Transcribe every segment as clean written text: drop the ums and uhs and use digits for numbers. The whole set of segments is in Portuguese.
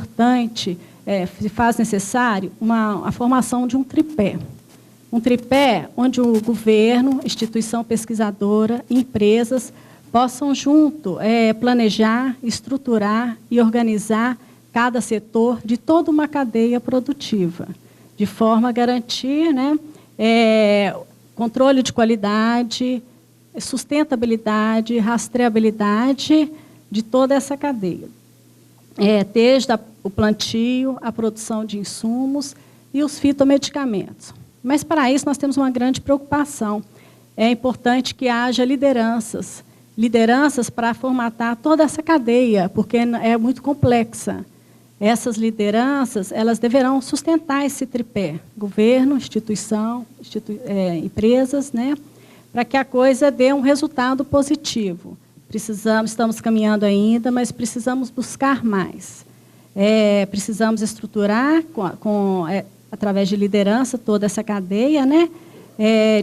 importante, se faz necessário a formação de um tripé. Um tripé onde o governo, instituição pesquisadora, empresas possam junto planejar, estruturar e organizar cada setor de toda uma cadeia produtiva, de forma a garantir, né, controle de qualidade, sustentabilidade, rastreabilidade de toda essa cadeia. Desde o plantio, a produção de insumos e os fitomedicamentos. Mas, para isso, nós temos uma grande preocupação. É importante que haja lideranças para formatar toda essa cadeia, porque é muito complexa. Essas lideranças, elas deverão sustentar esse tripé, governo, instituição, empresas, né, para que a coisa dê um resultado positivo. Estamos caminhando ainda, mas precisamos buscar mais. Precisamos estruturar, através de liderança, toda essa cadeia, né,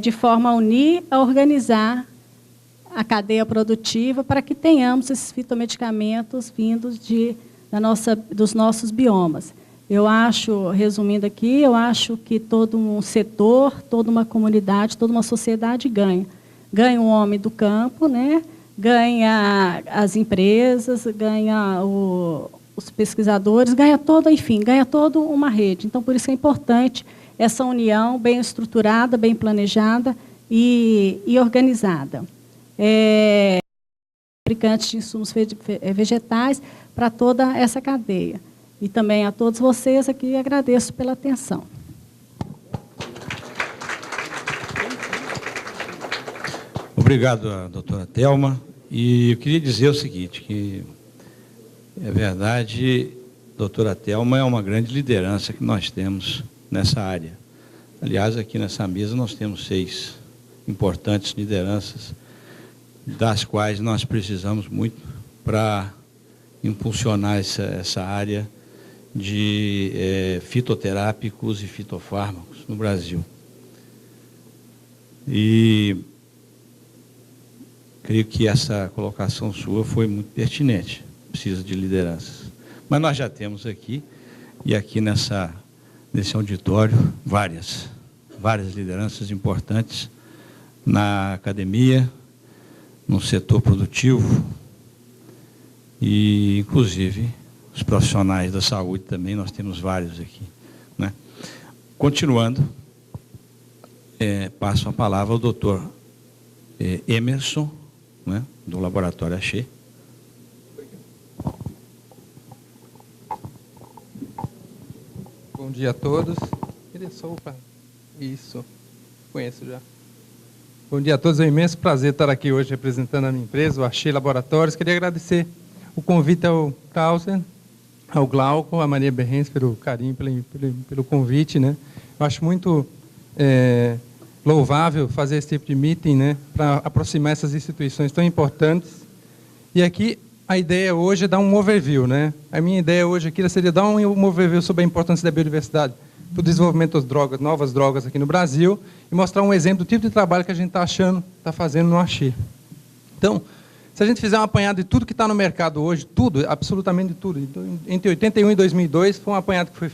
de forma a unir, a organizar a cadeia produtiva para que tenhamos esses fitomedicamentos vindos dos nossos biomas. Eu acho, resumindo aqui, eu acho que todo um setor, toda uma comunidade, toda uma sociedade ganha. Ganha o homem do campo, né? Ganha as empresas, ganha os pesquisadores, ganha toda uma rede. Então, por isso é importante essa união bem estruturada, bem planejada e organizada. Fabricantes de insumos vegetais para toda essa cadeia. E também a todos vocês aqui agradeço pela atenção. Obrigado, doutora Thelma. E eu queria dizer o seguinte, que é verdade, doutora Thelma é uma grande liderança que nós temos nessa área. Aliás, aqui nessa mesa nós temos 6 importantes lideranças, das quais nós precisamos muito para impulsionar essa área de fitoterápicos e fitofármacos no Brasil. E creio que essa colocação sua foi muito pertinente. Precisa de lideranças. Mas nós já temos aqui, e aqui nesse auditório, várias lideranças importantes na academia, no setor produtivo e, inclusive, os profissionais da saúde também, nós temos vários aqui, né? Continuando, passo a palavra ao doutor Emerson, né, do Laboratório Axê. Bom dia a todos. Isso, conheço já. Bom dia a todos, é um imenso prazer estar aqui hoje representando a minha empresa, o Axê Laboratórios. Queria agradecer o convite ao Tauser, ao Glauco, à Maria Berrens pelo carinho, pelo convite, né? Eu acho muito louvável fazer esse tipo de meeting, né, para aproximar essas instituições tão importantes. E aqui a ideia hoje é dar um overview, né? A minha ideia hoje aqui seria dar um overview sobre a importância da biodiversidade para o desenvolvimento das drogas, novas drogas aqui no Brasil, e mostrar um exemplo do tipo de trabalho que a gente está fazendo no Axê. Então, se a gente fizer um apanhado de tudo que está no mercado hoje, tudo, absolutamente tudo, entre 81 e 2002, foi um apanhado que foi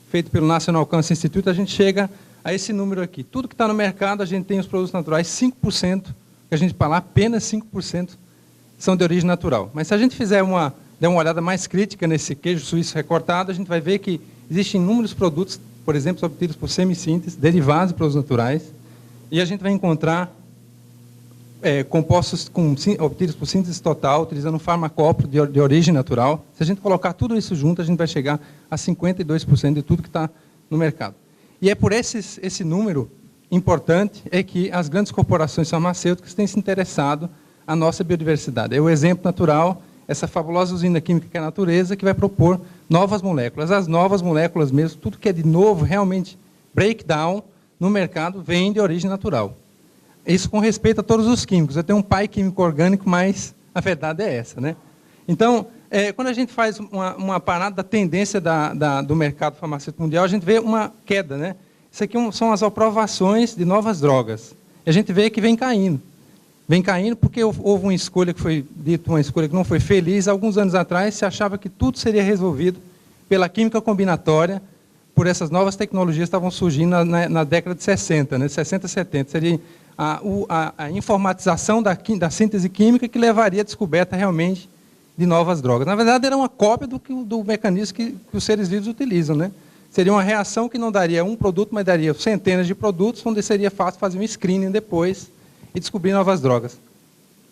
feito pelo National Cancer Institute, a gente chega a esse número aqui. Tudo que está no mercado, a gente tem os produtos naturais, 5%, que a gente fala, apenas 5% são de origem natural. Mas se a gente der uma olhada mais crítica nesse queijo suíço recortado, a gente vai ver que existem inúmeros produtos, por exemplo, obtidos por semissíntese, derivados de produtos naturais, e a gente vai encontrar compostos obtidos por síntese total, utilizando um farmacópio de origem natural. Se a gente colocar tudo isso junto, a gente vai chegar a 52% de tudo que está no mercado. E é por esse número importante que as grandes corporações farmacêuticas têm se interessado à nossa biodiversidade. É o exemplo natural, essa fabulosa usina química que é a natureza, que vai propor novas moléculas. As novas moléculas mesmo, tudo que é de novo, realmente, breakdown no mercado, vem de origem natural. Isso com respeito a todos os químicos. Eu tenho um pai químico orgânico, mas a verdade é essa, né? Então, quando a gente faz uma parada da tendência do mercado farmacêutico mundial, a gente vê uma queda, né? Isso aqui são as aprovações de novas drogas. E a gente vê que vem caindo. Vem caindo porque houve uma escolha que foi dita, uma escolha que não foi feliz. Alguns anos atrás, se achava que tudo seria resolvido pela química combinatória, por essas novas tecnologias que estavam surgindo na década de 60, né, 60, 70. Seria a informatização da síntese química que levaria à descoberta realmente de novas drogas. Na verdade, era uma cópia do mecanismo que os seres vivos utilizam, né? Seria uma reação que não daria um produto, mas daria centenas de produtos, onde seria fácil fazer um screening depois e descobrir novas drogas.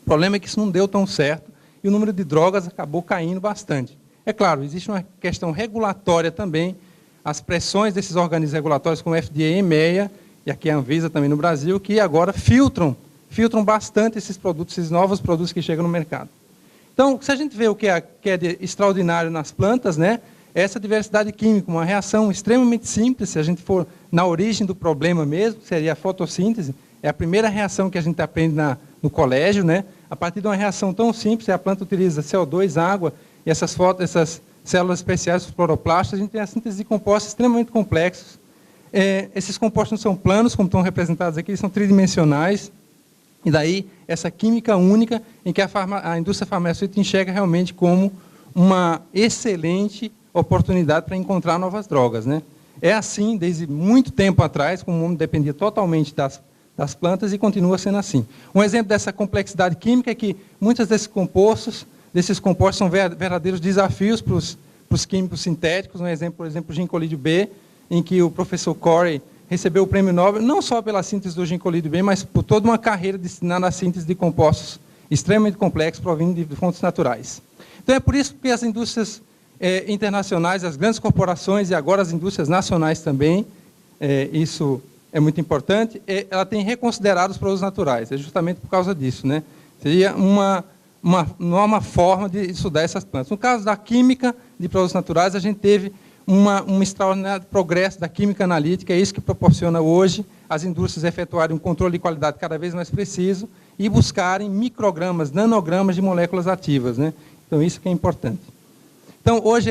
O problema é que isso não deu tão certo e o número de drogas acabou caindo bastante. É claro, existe uma questão regulatória também, as pressões desses organismos regulatórios, como o FDA e EMEA, e aqui a Anvisa também no Brasil, que agora filtram bastante esses produtos, esses novos produtos que chegam no mercado. Então, se a gente vê o que é de extraordinário nas plantas, né, essa diversidade química, uma reação extremamente simples, se a gente for na origem do problema mesmo, seria a fotossíntese, é a primeira reação que a gente aprende no colégio, né? A partir de uma reação tão simples, a planta utiliza CO2, água, e essas células especiais, os cloroplastos, a gente tem a síntese de compostos extremamente complexos. Esses compostos não são planos, como estão representados aqui, são tridimensionais. E daí, essa química única, em que a indústria farmacêutica enxerga realmente como uma excelente oportunidade para encontrar novas drogas, né? É assim, desde muito tempo atrás, como o mundo dependia totalmente das plantas, e continua sendo assim. Um exemplo dessa complexidade química é que muitos desses compostos são verdadeiros desafios para os químicos sintéticos. Um exemplo, por exemplo, o gincolídeo B, em que o professor Corey recebeu o prêmio Nobel, não só pela síntese do gincolídeo B, mas por toda uma carreira destinada à síntese de compostos extremamente complexos, provindo de fontes naturais. Então, é por isso que as indústrias internacionais, as grandes corporações e agora as indústrias nacionais também, isso é muito importante, ela tem reconsiderado os produtos naturais, é justamente por causa disso, né? Seria uma nova forma de estudar essas plantas. No caso da química de produtos naturais, a gente teve um extraordinário progresso da química analítica, é isso que proporciona hoje as indústrias efetuarem um controle de qualidade cada vez mais preciso e buscarem microgramas, nanogramas de moléculas ativas, né? Então, isso que é importante. Então, hoje,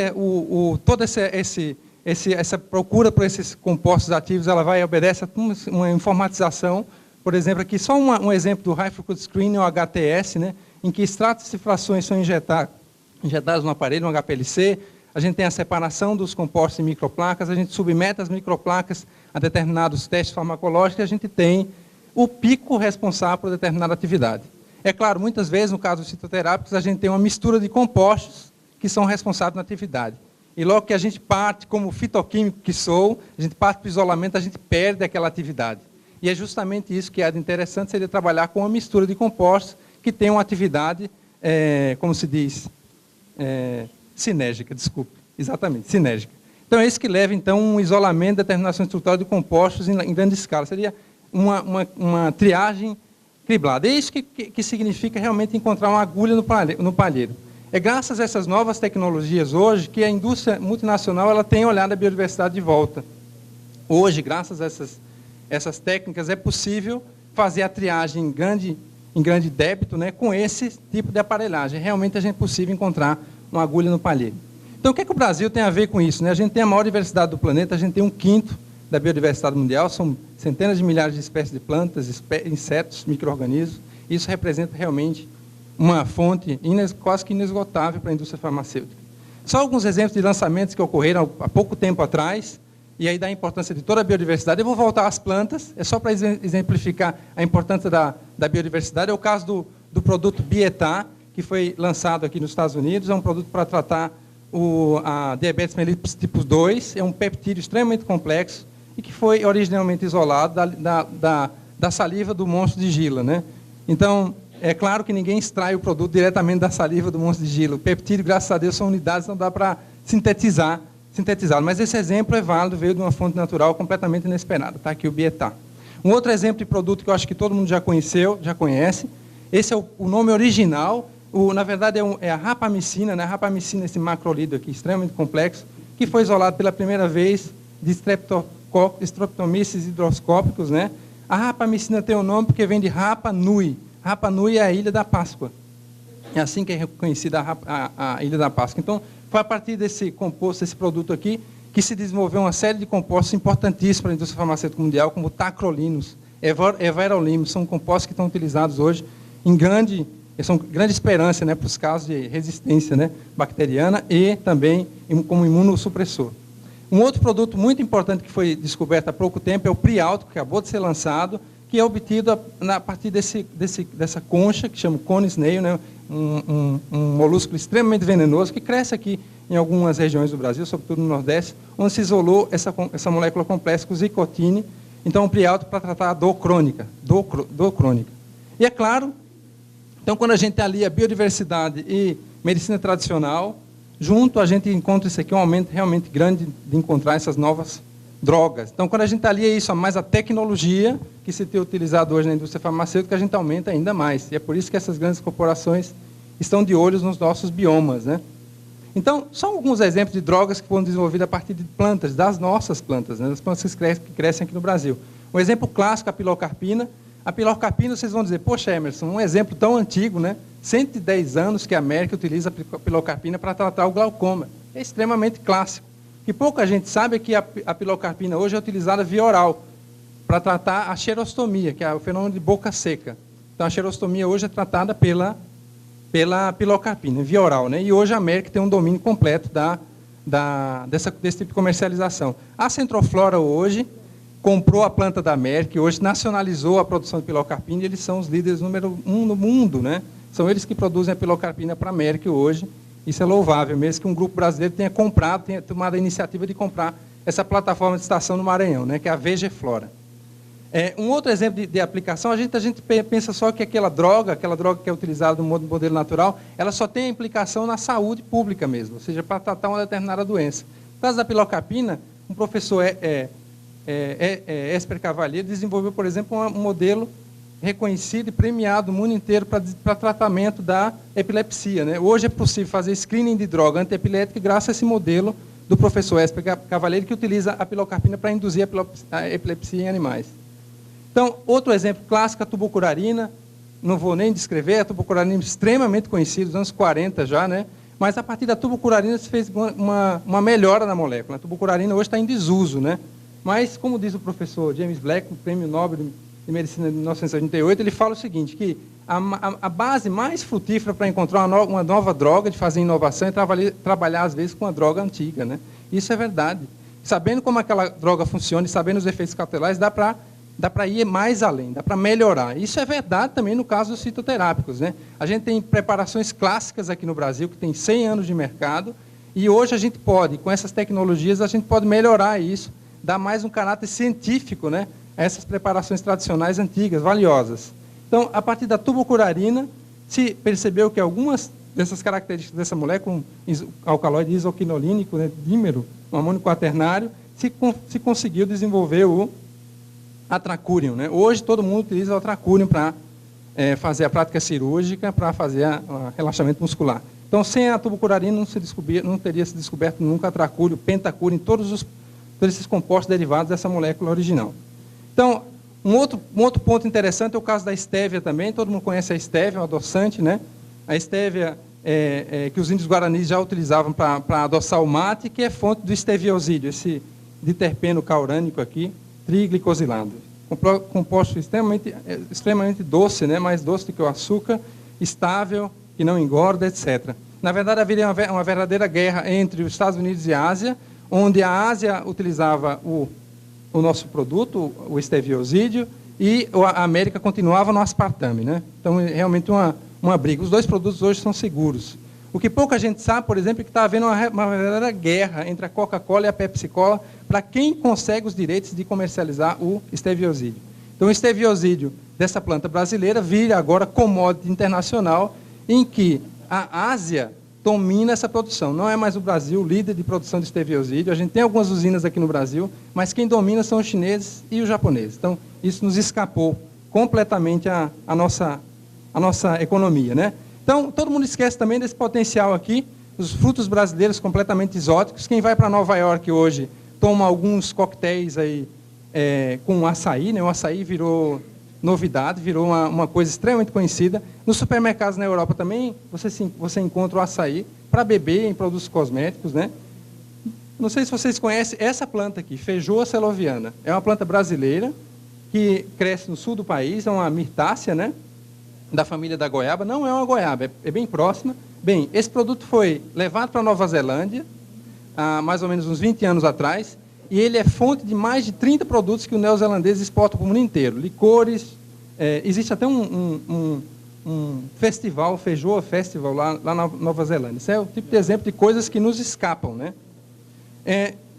toda essa procura por esses compostos ativos, ela obedece a uma informatização. Por exemplo, aqui só um exemplo do High Throughput Screening, o HTS, né, em que extratos e frações são injetados no aparelho, no HPLC. A gente tem a separação dos compostos em microplacas, a gente submete as microplacas a determinados testes farmacológicos e a gente tem o pico responsável por determinada atividade. É claro, muitas vezes, no caso dos fitoterápicos, a gente tem uma mistura de compostos que são responsáveis na atividade. E logo que a gente parte, como fitoquímico que sou, a gente parte para o isolamento, a gente perde aquela atividade. E é justamente isso que é interessante, seria trabalhar com uma mistura de compostos que tem uma atividade, como se diz, sinérgica, desculpe, exatamente, sinérgica. Então, é isso que leva, então, um isolamento, determinação estrutural de compostos em grande escala. Seria uma triagem criblada. É isso que significa realmente encontrar uma agulha no palheiro. É graças a essas novas tecnologias hoje que a indústria multinacional ela tem olhado a biodiversidade de volta. Hoje, graças a essas técnicas, é possível fazer a triagem em grande débito, né, com esse tipo de aparelhagem. Realmente é possível encontrar uma agulha no palheiro. Então, o que o Brasil tem a ver com isso, né? A gente tem a maior diversidade do planeta, a gente tem 1/5 da biodiversidade mundial, são centenas de milhares de espécies de plantas, insetos, micro-organismos. Isso representa realmente uma fonte quase que inesgotável para a indústria farmacêutica. Só alguns exemplos de lançamentos que ocorreram há pouco tempo atrás, e aí da importância de toda a biodiversidade. Eu vou voltar às plantas, é só para exemplificar a importância da biodiversidade. É o caso do produto Bietá, que foi lançado aqui nos Estados Unidos, é um produto para tratar a diabetes mellitus tipo 2, é um peptídeo extremamente complexo e que foi originalmente isolado da saliva do monstro de Gila, né? Então, é claro que ninguém extrai o produto diretamente da saliva do monstro de Gila. O peptídeo, graças a Deus, são unidades, não dá para sintetizá-lo. Mas esse exemplo é válido, veio de uma fonte natural completamente inesperada. Está aqui o Bietá. Um outro exemplo de produto que eu acho que todo mundo já conhece. Esse é o nome original. Na verdade, é a rapamicina, né? A rapamicina, esse macrolídeo aqui, extremamente complexo, que foi isolado pela primeira vez de Streptomyces hidroscópicos, né? A rapamicina tem o nome porque vem de Rapa Nui. Rapa Nui é a Ilha da Páscoa. É assim que é reconhecida a Ilha da Páscoa. Então, foi a partir desse composto, desse produto aqui, que se desenvolveu uma série de compostos importantíssimos para a indústria farmacêutica mundial, como tacrolinos, everolimus, são compostos que estão utilizados hoje em grande são grande esperança, né, para os casos de resistência, né, bacteriana e também como imunossupressor. Um outro produto muito importante que foi descoberto há pouco tempo é o Prialto, que acabou de ser lançado, que é obtido a partir dessa concha, que chama cone snail, né, um molusco extremamente venenoso, que cresce aqui em algumas regiões do Brasil, sobretudo no Nordeste, onde se isolou essa molécula complexa com zicotine. Então, o Prialto para tratar a dor crônica. Dor crônica. E é claro, então, quando a gente alia biodiversidade e medicina tradicional, junto a gente encontra isso aqui, um aumento realmente grande de encontrar essas novas drogas. Então, quando a gente alia isso a mais a tecnologia que se tem utilizado hoje na indústria farmacêutica, a gente aumenta ainda mais. E é por isso que essas grandes corporações estão de olho nos nossos biomas, né? Então, só alguns exemplos de drogas que foram desenvolvidas a partir de plantas, das nossas plantas, né? Das plantas que crescem aqui no Brasil. Um exemplo clássico, a pilocarpina. A pilocarpina, vocês vão dizer, poxa, Emerson, um exemplo tão antigo, né? 110 anos que a América utiliza a pilocarpina para tratar o glaucoma. É extremamente clássico. O que pouca gente sabe é que a pilocarpina hoje é utilizada via oral para tratar a xerostomia, que é o fenômeno de boca seca. Então, a xerostomia hoje é tratada pela pilocarpina, via oral, né? E hoje a América tem um domínio completo desse tipo de comercialização. A Centroflora hoje comprou a planta da América e hoje nacionalizou a produção de pilocarpina e eles são os líderes número 1 no mundo, né? São eles que produzem a pilocarpina para a América hoje. Isso é louvável, mesmo que um grupo brasileiro tenha tomado a iniciativa de comprar essa plataforma de estação no Maranhão, né? Que é a VG-Flora. Um outro exemplo de aplicação, a gente pensa só que aquela droga que é utilizada no modelo natural, ela só tem implicação na saúde pública mesmo, ou seja, para tratar uma determinada doença. No caso da pilocarpina, um professor Esper Cavalheiro desenvolveu, por exemplo, um modelo reconhecido e premiado no mundo inteiro para tratamento da epilepsia, né? Hoje é possível fazer screening de droga antiepilética graças a esse modelo do professor Esper Cavalheiro, que utiliza a pilocarpina para induzir a epilepsia em animais. Então, outro exemplo clássico, a tubucurarina, não vou nem descrever, a tubucurarina é extremamente conhecida, nos anos 40 já, né? Mas a partir da tubucurarina se fez uma melhora na molécula. A tubucurarina hoje está em desuso, né? Mas, como diz o professor James Black, o Prêmio Nobel de Medicina de 1988, ele fala o seguinte, que a base mais frutífera para encontrar uma nova droga, de fazer inovação, é trabalhar, às vezes, com a droga antiga, né? Isso é verdade. Sabendo como aquela droga funciona e sabendo os efeitos colaterais, dá para ir mais além, dá para melhorar. Isso é verdade também no caso dos fitoterápicos, né? A gente tem preparações clássicas aqui no Brasil, que tem 100 anos de mercado, e hoje a gente pode, com essas tecnologias, a gente pode melhorar isso, dar mais um caráter científico, né, a essas preparações tradicionais antigas, valiosas. Então, a partir da tubucurarina, se percebeu que algumas dessas características dessa molécula, alcaloide isoquinolínico, né, dímero, um amônio quaternário, se conseguiu desenvolver o atracurium, né? Hoje todo mundo utiliza o atracurium para fazer a prática cirúrgica, para fazer o relaxamento muscular. Então, sem a tubucurarina não teria se descoberto nunca atracúrio, pentacúrio, todos esses compostos derivados dessa molécula original. Então, um outro ponto interessante é o caso da estévia também. Todo mundo conhece a estévia, um adoçante, né? A estévia que os índios guaranis já utilizavam para adoçar o mate, que é fonte do esteviosídeo, esse diterpeno caurânico aqui, triglicosilado. Composto extremamente doce, né? Mais doce do que o açúcar, estável, que não engorda, etc. Na verdade, havia uma verdadeira guerra entre os Estados Unidos e a Ásia, onde a Ásia utilizava o nosso produto, o esteviosídeo, e a América continuava no aspartame, né? Então, é realmente uma briga. Os dois produtos hoje são seguros. O que pouca gente sabe, por exemplo, é que está havendo uma verdadeira guerra entre a Coca-Cola e a Pepsi-Cola para quem consegue os direitos de comercializar o esteviosídeo. Então, o esteviosídeo dessa planta brasileira vira agora commodity internacional, em que a Ásia domina essa produção. Não é mais o Brasil líder de produção de esteviosídeo. A gente tem algumas usinas aqui no Brasil, mas quem domina são os chineses e os japoneses. Então, isso nos escapou completamente a nossa economia, né? Então, todo mundo esquece também desse potencial aqui, os frutos brasileiros completamente exóticos. Quem vai para Nova York hoje toma alguns coquetéis aí, com açaí, né? O açaí virou novidade, virou uma coisa extremamente conhecida. Nos supermercados na Europa também você encontra o açaí para beber em produtos cosméticos, né? Não sei se vocês conhecem essa planta aqui, Feijoa celoviana. É uma planta brasileira que cresce no sul do país, é uma mirtácea, né? da família da goiaba, não é uma goiaba, é bem próxima. Bem, esse produto foi levado para a Nova Zelândia, há mais ou menos uns 20 anos atrás, e ele é fonte de mais de 30 produtos que o neozelandês exporta para o mundo inteiro. Licores, existe até um festival, Feijoa Festival, lá na Nova Zelândia. Isso é o tipo de exemplo de coisas que nos escapam, né?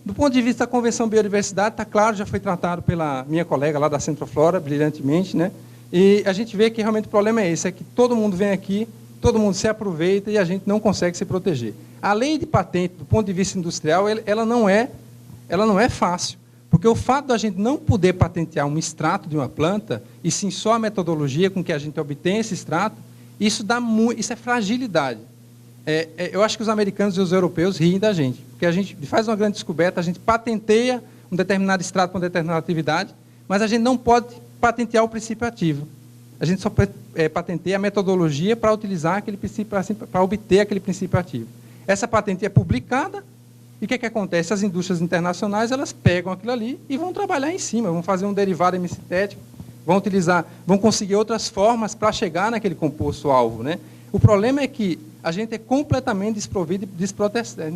Do ponto de vista da Convenção Biodiversidade, está claro, já foi tratado pela minha colega lá da Centroflora, brilhantemente, né? E a gente vê que realmente o problema é esse, é que todo mundo vem aqui, todo mundo se aproveita e a gente não consegue se proteger. A lei de patente, do ponto de vista industrial, ela não é fácil, porque o fato da gente não poder patentear um extrato de uma planta, e sim só a metodologia com que a gente obtém esse extrato, isso é fragilidade. Eu acho que os americanos e os europeus riem da gente, porque a gente faz uma grande descoberta, a gente patenteia um determinado extrato para uma determinada atividade, mas a gente não pode patentear o princípio ativo. A gente só patenteia a metodologia para utilizar aquele princípio, para obter aquele princípio ativo. Essa patente é publicada, e o que acontece? As indústrias internacionais, elas pegam aquilo ali e vão trabalhar em cima, vão fazer um derivado hemissintético, vão conseguir outras formas para chegar naquele composto-alvo, né? O problema é que a gente é completamente desprovido,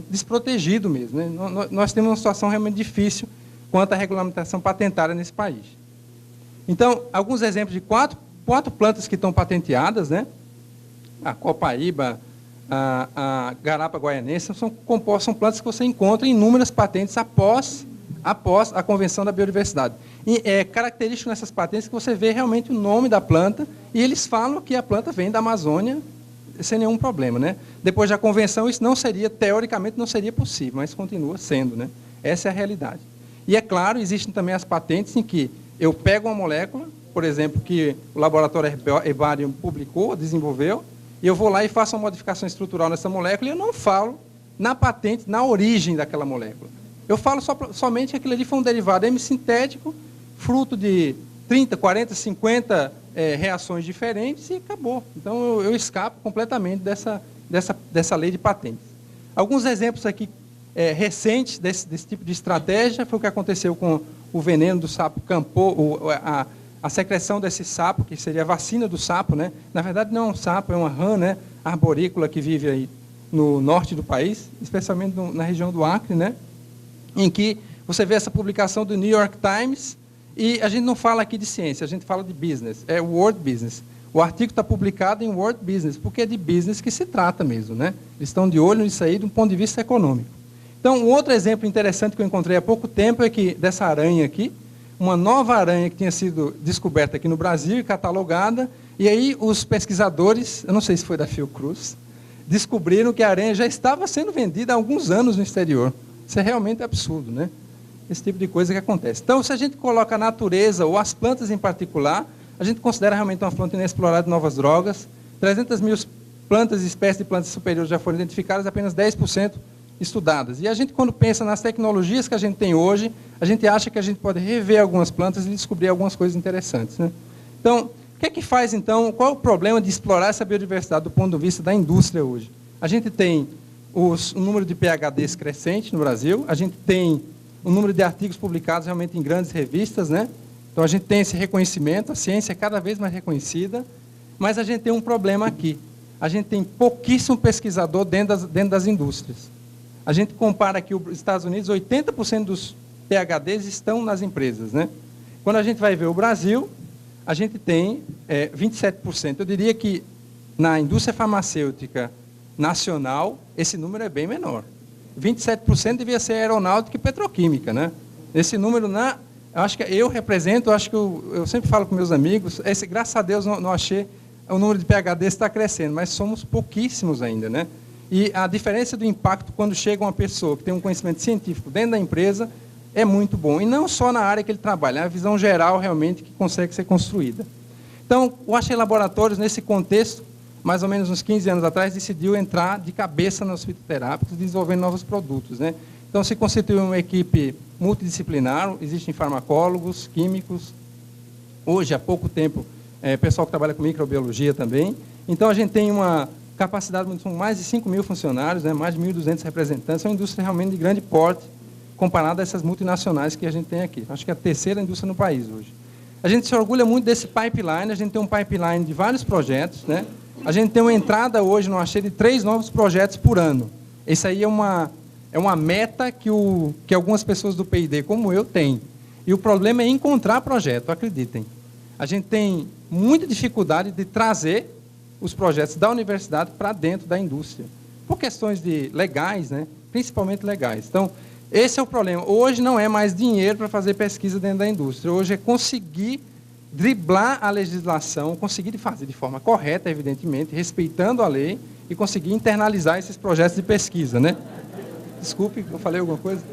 desprotegido mesmo, né? Nós temos uma situação realmente difícil quanto à regulamentação patentária nesse país. Então, alguns exemplos de quatro plantas que estão patenteadas, né? A copaíba, a garapa guaianense, são plantas que você encontra em inúmeras patentes após a Convenção da Biodiversidade. E é característico nessas patentes que você vê realmente o nome da planta, e eles falam que a planta vem da Amazônia sem nenhum problema, né? Depois da Convenção, isso teoricamente não seria possível, mas continua sendo, né? Essa é a realidade. E, é claro, existem também as patentes em que eu pego uma molécula, por exemplo, que o laboratório Herbarium publicou, desenvolveu, e eu vou lá e faço uma modificação estrutural nessa molécula, e eu não falo na patente, na origem daquela molécula. Eu falo somente que aquilo ali foi um derivado hemissintético, fruto de 30, 40, 50 reações diferentes, e acabou. Então, eu escapo completamente dessa lei de patentes. Alguns exemplos aqui recentes desse tipo de estratégia foi o que aconteceu com o veneno do sapo campô, a secreção desse sapo, que seria a vacina do sapo, né? Na verdade, não é um sapo, é uma rã, né? Arborícola que vive aí no norte do país, especialmente na região do Acre, né? Em que você vê essa publicação do New York Times, e a gente não fala aqui de ciência, a gente fala de business, é World Business. O artigo está publicado em World Business, porque é de business que se trata mesmo, né? Eles estão de olho nisso aí, de um ponto de vista econômico. Então, um outro exemplo interessante que eu encontrei há pouco tempo é que, dessa aranha aqui, uma nova aranha que tinha sido descoberta aqui no Brasil e catalogada, e aí os pesquisadores, eu não sei se foi da Fiocruz, descobriram que a aranha já estava sendo vendida há alguns anos no exterior. Isso é realmente absurdo, né? Esse tipo de coisa que acontece. Então, se a gente coloca a natureza, ou as plantas em particular, a gente considera realmente uma fronteira inexplorada de novas drogas. 300 mil plantas e espécies de plantas superiores já foram identificadas, apenas 10% estudadas. E a gente, quando pensa nas tecnologias que a gente tem hoje, a gente acha que a gente pode rever algumas plantas e descobrir algumas coisas interessantes, né? Então, o que é que faz, então, qual é o problema de explorar essa biodiversidade do ponto de vista da indústria hoje? A gente tem o número de PhDs crescente no Brasil, a gente tem o número de artigos publicados realmente em grandes revistas, né? Então, a gente tem esse reconhecimento, a ciência é cada vez mais reconhecida, mas a gente tem um problema aqui. A gente tem pouquíssimo pesquisador dentro das indústrias. A gente compara aqui os Estados Unidos, 80% dos PhDs estão nas empresas, né? Quando a gente vai ver o Brasil, a gente tem 27%. Eu diria que na indústria farmacêutica nacional, esse número é bem menor. 27% devia ser aeronáutica e petroquímica, né? Esse número, acho que eu represento, acho que eu sempre falo com meus amigos, graças a Deus não achei, o número de PhDs está crescendo, mas somos pouquíssimos ainda, né? E a diferença do impacto quando chega uma pessoa que tem um conhecimento científico dentro da empresa é muito bom. E não só na área que ele trabalha, é a visão geral realmente que consegue ser construída. Então, o Axen Laboratórios, nesse contexto, mais ou menos uns 15 anos atrás, decidiu entrar de cabeça nos fitoterápicos, desenvolvendo novos produtos, né? Então, se constituiu uma equipe multidisciplinar, existem farmacólogos, químicos, hoje, há pouco tempo, pessoal que trabalha com microbiologia também. Então, a gente tem uma capacidade, são mais de 5 mil funcionários, né, mais de 1.200 representantes, é uma indústria realmente de grande porte, comparada a essas multinacionais que a gente tem aqui. Acho que é a terceira indústria no país hoje. A gente se orgulha muito desse pipeline, a gente tem um pipeline de vários projetos, né? A gente tem uma entrada hoje no Axê de 3 novos projetos por ano. Isso aí é uma meta que algumas pessoas do P&D, como eu, têm. E o problema é encontrar projeto, acreditem. A gente tem muita dificuldade de trazer os projetos da universidade para dentro da indústria, por questões legais, né? Principalmente legais. Então, esse é o problema. Hoje não é mais dinheiro para fazer pesquisa dentro da indústria. Hoje é conseguir driblar a legislação, conseguir fazer de forma correta, evidentemente, respeitando a lei, e conseguir internalizar esses projetos de pesquisa, né? Desculpe, eu falei alguma coisa?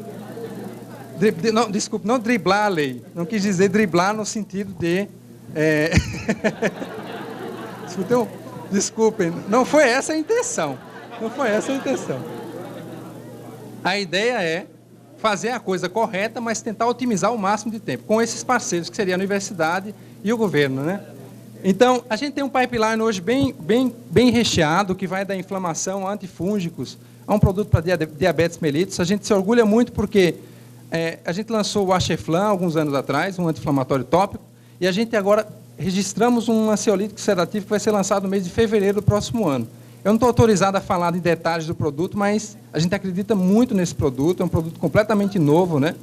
Não, desculpe, não driblar a lei. Não quis dizer driblar no sentido de... Desculpem, não foi essa a intenção. Não foi essa a intenção. A ideia é fazer a coisa correta, mas tentar otimizar o máximo de tempo, com esses parceiros, que seria a universidade e o governo, né? Então, a gente tem um pipeline hoje bem recheado, que vai da inflamação a antifúngicos, a um produto para diabetes mellitus. A gente se orgulha muito porque a gente lançou o Axeflan alguns anos atrás, um anti-inflamatório tópico, e a gente agora registramos um ansiolítico sedativo que vai ser lançado no mês de fevereiro do próximo ano. Eu não estou autorizado a falar de detalhes do produto, mas a gente acredita muito nesse produto, é um produto completamente novo, né?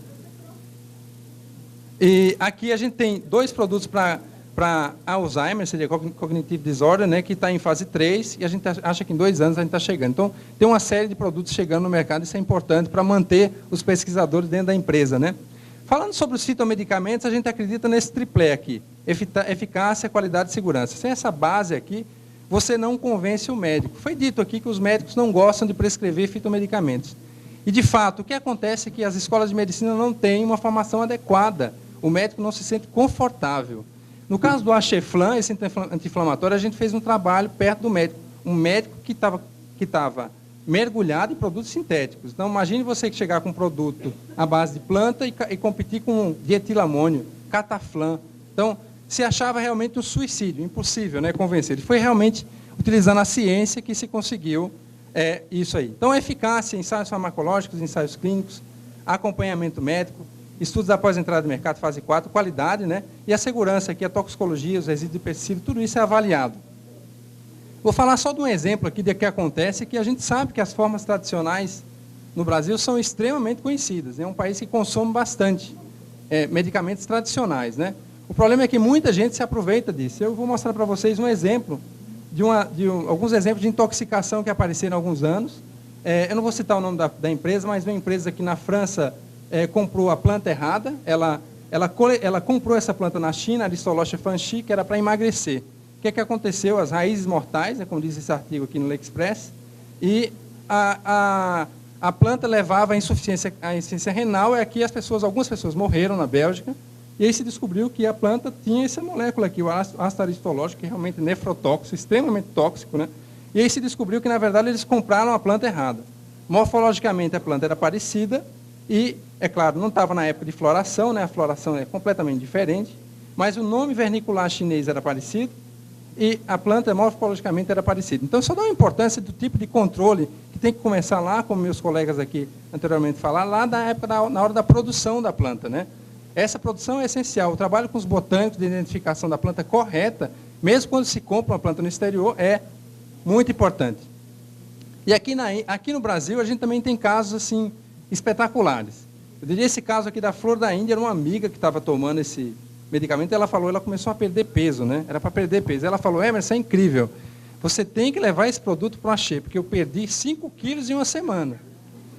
E aqui a gente tem 2 produtos para Alzheimer, seria Cognitive Disorder, né, que está em fase 3, e a gente acha que em 2 anos a gente está chegando. Então, tem uma série de produtos chegando no mercado, isso é importante para manter os pesquisadores dentro da empresa, né? Falando sobre os fitomedicamentos, a gente acredita nesse triplé aqui, eficácia, qualidade e segurança. Sem essa base aqui, você não convence o médico. Foi dito aqui que os médicos não gostam de prescrever fitomedicamentos. E, de fato, o que acontece é que as escolas de medicina não têm uma formação adequada. O médico não se sente confortável. No caso do Axeflan, esse anti-inflamatório, a gente fez um trabalho perto do médico. Um médico que estava mergulhado em produtos sintéticos. Então, imagine você chegar com um produto à base de planta e competir com dietilamônio, cataflam. Então, se achava realmente um suicídio, impossível, né, convencer. Ele foi realmente utilizando a ciência que se conseguiu isso aí. Então, eficácia, ensaios farmacológicos, ensaios clínicos, acompanhamento médico, estudos após a entrada do mercado, fase 4, qualidade, né, e a segurança, aqui a toxicologia, os resíduos de pesticida, tudo isso é avaliado. Vou falar só de um exemplo aqui do que acontece, que a gente sabe que as formas tradicionais no Brasil são extremamente conhecidas. É um país que consome bastante medicamentos tradicionais, né? O problema é que muita gente se aproveita disso. Eu vou mostrar para vocês um exemplo, alguns exemplos de intoxicação que apareceram há alguns anos. Eu não vou citar o nome da empresa, mas uma empresa aqui na França comprou a planta errada. Ela comprou essa planta na China, Aristoloche fanchi, que era para emagrecer. O que aconteceu? As raízes mortais, né, como diz esse artigo aqui no L'Express, e a planta levava à insuficiência renal, e aqui algumas pessoas morreram na Bélgica, e aí se descobriu que a planta tinha essa molécula aqui, o ácido aristológico, que é realmente nefrotóxico, extremamente tóxico, né? E aí se descobriu que, na verdade, eles compraram a planta errada. Morfologicamente, a planta era parecida, e, é claro, não estava na época de floração, né? A floração é completamente diferente, mas o nome vernicular chinês era parecido, e a planta morfologicamente era parecida. Então, só dá uma importância do tipo de controle que tem que começar lá, como meus colegas aqui anteriormente falaram, lá da época, na hora da produção da planta, né? Essa produção é essencial. O trabalho com os botânicos de identificação da planta correta, mesmo quando se compra uma planta no exterior, é muito importante. E aqui no Brasil, a gente também tem casos assim espetaculares. Eu diria esse caso aqui da flor da Índia, era uma amiga que estava tomando esse medicamento, ela começou a perder peso, né? Era para perder peso. Ela falou, mas isso é incrível. Você tem que levar esse produto para o Axê, porque eu perdi 5 quilos em uma semana.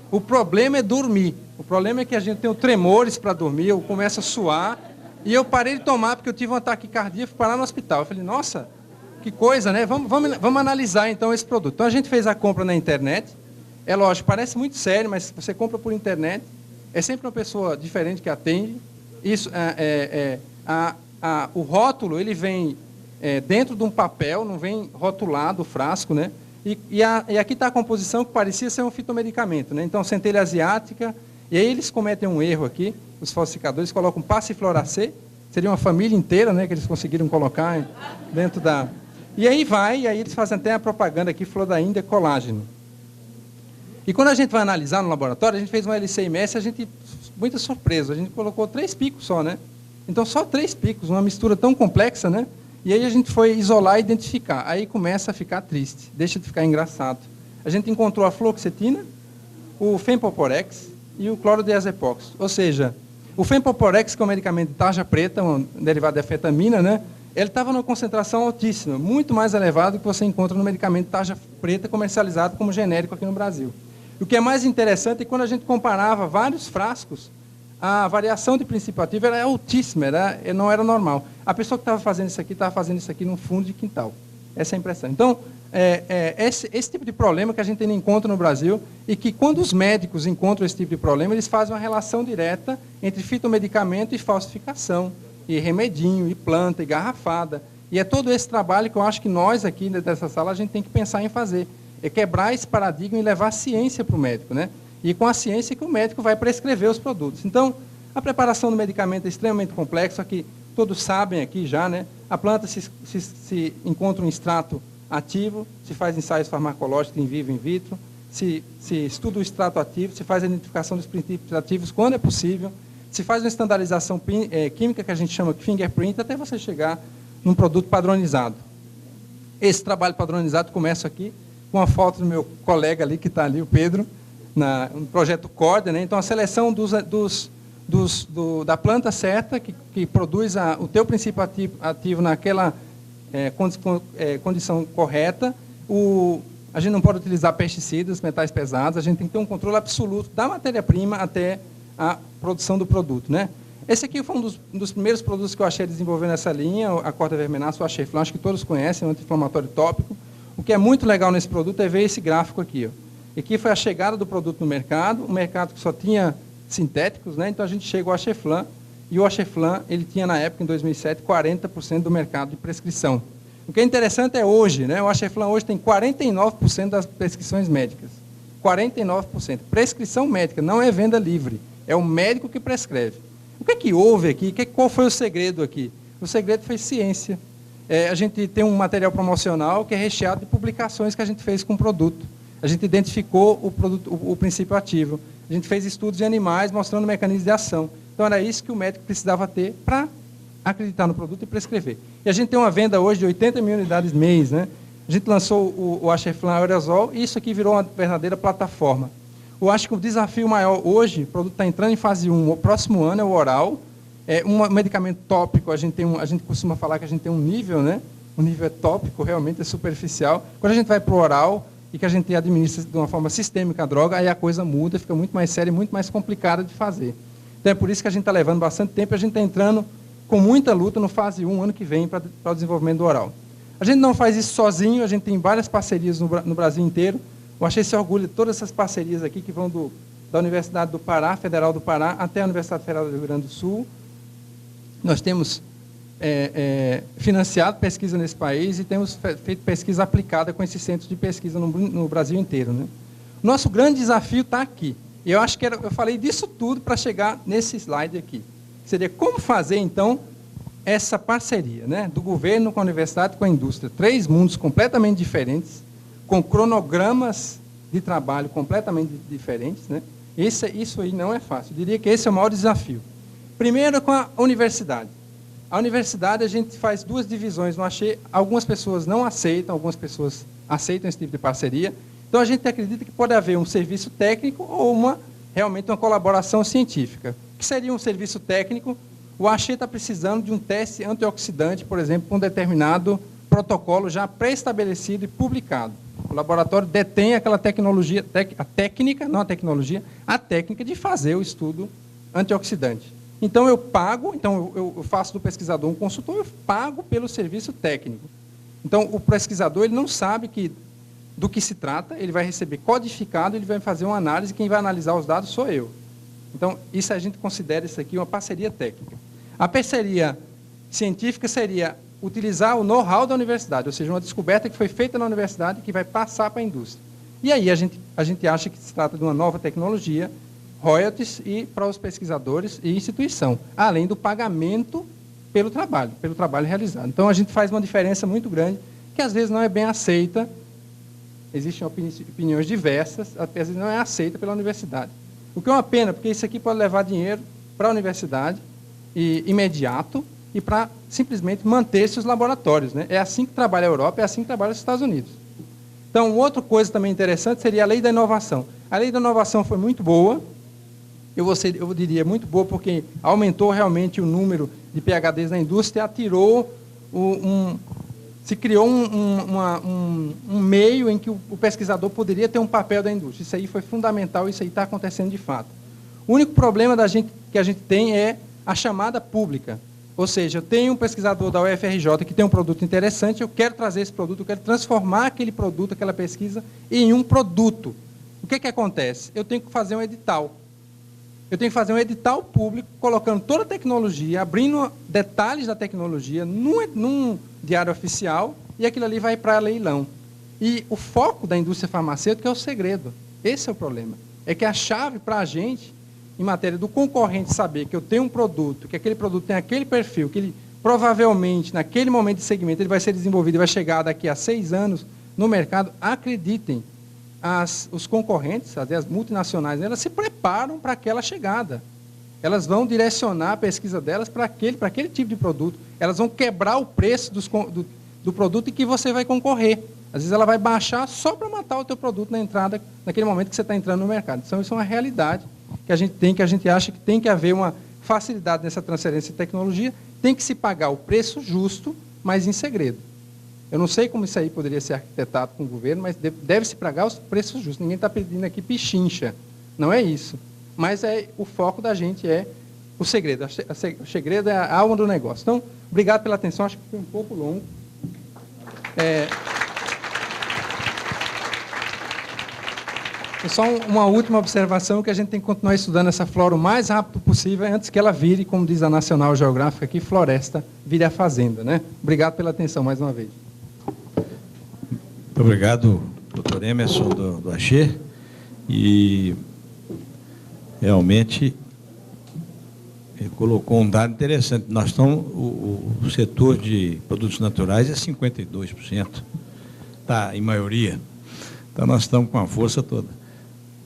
O problema é dormir. O problema é que a gente tem tremores para dormir, eu começo a suar, e eu parei de tomar porque eu tive um ataque cardíaco e fui parar no hospital. Eu falei, nossa, que coisa, né? Vamos analisar então esse produto. Então a gente fez a compra na internet. É lógico, parece muito sério, mas você compra por internet, é sempre uma pessoa diferente que atende. Isso o rótulo, ele vem dentro de um papel, não vem rotulado o frasco, né? E aqui está a composição que parecia ser um fitomedicamento, né? Então, centelha asiática, e aí eles cometem um erro aqui, os falsificadores colocam passifloracê, seria uma família inteira, né, que eles conseguiram colocar dentro da... E aí eles fazem até a propaganda aqui, flor da Índia, colágeno. E quando a gente vai analisar no laboratório, a gente fez uma LC-MS, muita surpresa, a gente colocou 3 picos só, né? Então, só 3 picos, uma mistura tão complexa, né? E aí a gente foi isolar e identificar. Aí começa a ficar triste, deixa de ficar engraçado. A gente encontrou a fluoxetina, o fempoporex e o clorodiazepox. Ou seja, o fempoporex, que é um medicamento de tarja preta, um derivado de afetamina, né? Ele estava numa concentração altíssima, muito mais elevado que você encontra no medicamento de tarja preta comercializado como genérico aqui no Brasil. O que é mais interessante é que quando a gente comparava vários frascos, a variação de princípio ativo era altíssima, não era normal. A pessoa que estava fazendo isso aqui num fundo de quintal. Essa é a impressão. Então, esse tipo de problema que a gente ainda encontra no Brasil, e que quando os médicos encontram esse tipo de problema, eles fazem uma relação direta entre fitomedicamento e falsificação, e remedinho, e planta, e garrafada. E é todo esse trabalho que eu acho que nós aqui dessa sala a gente tem que pensar em fazer. É quebrar esse paradigma e levar a ciência para o médico, né? E com a ciência que o médico vai prescrever os produtos. Então, a preparação do medicamento é extremamente complexa, que todos sabem aqui já, né? A planta se encontra um extrato ativo, se faz ensaios farmacológicos em vivo e in vitro, se estuda o extrato ativo, se faz a identificação dos princípios ativos quando é possível, se faz uma estandarização química que a gente chama de fingerprint, até você chegar num produto padronizado. Esse trabalho padronizado começa aqui com a foto do meu colega ali, que está ali, o Pedro, no projeto Corda, né? Então, a seleção da planta certa, que produz o teu princípio ativo naquela condição correta. A gente não pode utilizar pesticidas, metais pesados, a gente tem que ter um controle absoluto da matéria-prima até a produção do produto, né? Esse aqui foi um dos primeiros produtos que eu achei desenvolver nessa linha, a corda vermenácea, o Acheflan, acho que todos conhecem, é um anti-inflamatório tópico. O que é muito legal nesse produto é ver esse gráfico aqui, ó. Aqui foi a chegada do produto no mercado, um mercado que só tinha sintéticos, né? Então a gente chega ao Acheflan, e o Acheflan, ele tinha na época, em 2007, 40% do mercado de prescrição. O que é interessante é hoje, né? O Acheflan hoje tem 49% das prescrições médicas. 49%. Prescrição médica, não é venda livre. É o médico que prescreve. O que é que houve aqui? Qual foi o segredo aqui? O segredo foi ciência. A gente tem um material promocional que é recheado de publicações que a gente fez com o produto. A gente identificou o princípio ativo. A gente fez estudos em animais mostrando mecanismos de ação. Então, era isso que o médico precisava ter para acreditar no produto e prescrever. E a gente tem uma venda hoje de 80 mil unidades mês, né? A gente lançou o Acheflan Aerosol e isso aqui virou uma verdadeira plataforma. Eu acho que o desafio maior hoje, o produto está entrando em fase 1, o próximo ano é o oral. Um medicamento tópico, a gente costuma falar que a gente tem um nível, né? O nível é tópico, realmente é superficial. Quando a gente vai para o oral e que a gente administra de uma forma sistêmica a droga, aí a coisa muda, fica muito mais séria e muito mais complicada de fazer. Então é por isso que a gente está levando bastante tempo e a gente está entrando com muita luta no fase 1, ano que vem, para o desenvolvimento do oral. A gente não faz isso sozinho, a gente tem várias parcerias no Brasil inteiro. Eu achei esse orgulho de todas essas parcerias aqui, que vão da Universidade do Pará, Federal do Pará, até a Universidade Federal do Rio Grande do Sul. Nós temos financiado pesquisa nesse país e temos feito pesquisa aplicada com esses centros de pesquisa no Brasil inteiro, né? Nosso grande desafio está aqui. E eu acho que eu falei disso tudo para chegar nesse slide aqui. Seria como fazer, então, essa parceria, né, do governo com a universidade, com a indústria. 3 mundos completamente diferentes, com cronogramas de trabalho completamente diferentes, né? Isso aí não é fácil. Eu diria que esse é o maior desafio. Primeiro, com a universidade. A universidade, a gente faz 2 divisões. Não achei, algumas pessoas não aceitam, algumas pessoas aceitam esse tipo de parceria. Então, a gente acredita que pode haver um serviço técnico ou realmente uma colaboração científica. O que seria um serviço técnico? O Axê está precisando de um teste antioxidante, por exemplo, com um determinado protocolo já pré-estabelecido e publicado. O laboratório detém aquela tecnologia, a técnica, não a tecnologia, a técnica de fazer o estudo antioxidante. Então, eu pago, eu faço do pesquisador um consultor, eu pago pelo serviço técnico. Então, o pesquisador ele não sabe do que se trata, ele vai receber codificado, ele vai fazer uma análise, quem vai analisar os dados sou eu. Então, isso a gente considera isso aqui uma parceria técnica. A parceria científica seria utilizar o know-how da universidade, ou seja, uma descoberta que foi feita na universidade e que vai passar para a indústria. E aí a gente acha que se trata de uma nova tecnologia, royalties e para os pesquisadores e instituição, além do pagamento pelo trabalho realizado. Então, a gente faz uma diferença muito grande, que às vezes não é bem aceita, existem opiniões diversas, às vezes não é aceita pela universidade. O que é uma pena, porque isso aqui pode levar dinheiro para a universidade imediato e para simplesmente manter-se os laboratórios, né? É assim que trabalha a Europa, é assim que trabalha os Estados Unidos. Então, outra coisa também interessante seria a lei da inovação. A lei da inovação foi muito boa, eu diria muito boa, porque aumentou realmente o número de PhDs na indústria, se criou um meio em que o pesquisador poderia ter um papel da indústria. Isso aí foi fundamental, isso aí está acontecendo de fato. O único problema que a gente tem é a chamada pública. Ou seja, eu tenho um pesquisador da UFRJ que tem um produto interessante, eu quero trazer esse produto, eu quero transformar aquele produto, aquela pesquisa, em um produto. O que acontece? Eu tenho que fazer um edital. Eu tenho que fazer um edital público, colocando toda a tecnologia, abrindo detalhes da tecnologia num diário oficial, e aquilo ali vai para leilão. E o foco da indústria farmacêutica é o segredo. Esse é o problema. É que a chave para a gente, em matéria do concorrente saber que eu tenho um produto, que aquele produto tem aquele perfil, que ele provavelmente, naquele momento de segmento, ele vai ser desenvolvido e vai chegar daqui a 6 anos no mercado, acreditem, os concorrentes, as multinacionais, elas se preparam para aquela chegada. Elas vão direcionar a pesquisa delas para aquele tipo de produto. Elas vão quebrar o preço do produto em que você vai concorrer. Às vezes ela vai baixar só para matar o teu produto na entrada, naquele momento que você está entrando no mercado. Então, isso é uma realidade que a gente acha que tem que haver uma facilidade nessa transferência de tecnologia, tem que se pagar o preço justo, mas em segredo. Eu não sei como isso aí poderia ser arquitetado com o governo, mas deve-se pagar os preços justos. Ninguém está pedindo aqui pichincha, não é isso. Mas o foco da gente é o segredo. O segredo é a alma do negócio. Então, obrigado pela atenção, acho que foi um pouco longo. Só uma última observação, que a gente tem que continuar estudando essa flora o mais rápido possível, antes que ela vire, como diz a National Geographic aqui, floresta, vire a fazenda, né? Obrigado pela atenção mais uma vez. Muito obrigado, doutor Emerson do Axê. E realmente ele colocou um dado interessante. Nós estamos, o setor de produtos naturais é 52%, tá, em maioria. Então nós estamos com a força toda.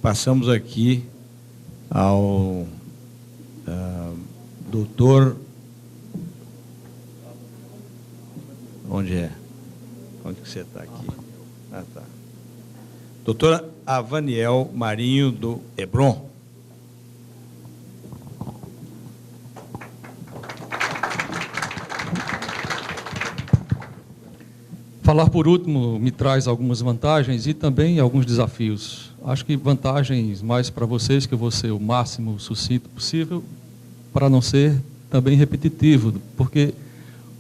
Passamos aqui ao doutor... Onde é? Onde que você está aqui? Ah, tá. Doutora Avaniel Marinho, do Hebron. Falar por último me traz algumas vantagens e também alguns desafios. Acho que vantagens mais para vocês, que eu vou ser o máximo sucinto possível, para não ser também repetitivo, porque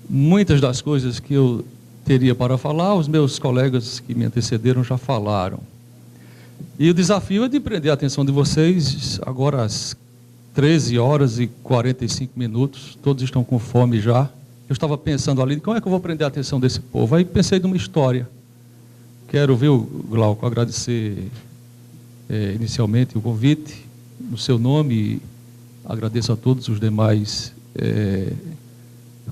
muitas das coisas que eu teria para falar, os meus colegas que me antecederam já falaram. E o desafio é de prender a atenção de vocês agora às 13h45, todos estão com fome já. Eu estava pensando ali, como é que eu vou prender a atenção desse povo? Aí pensei numa história. Quero, viu, Glauco, agradecer inicialmente o convite, no seu nome, e agradeço a todos os demais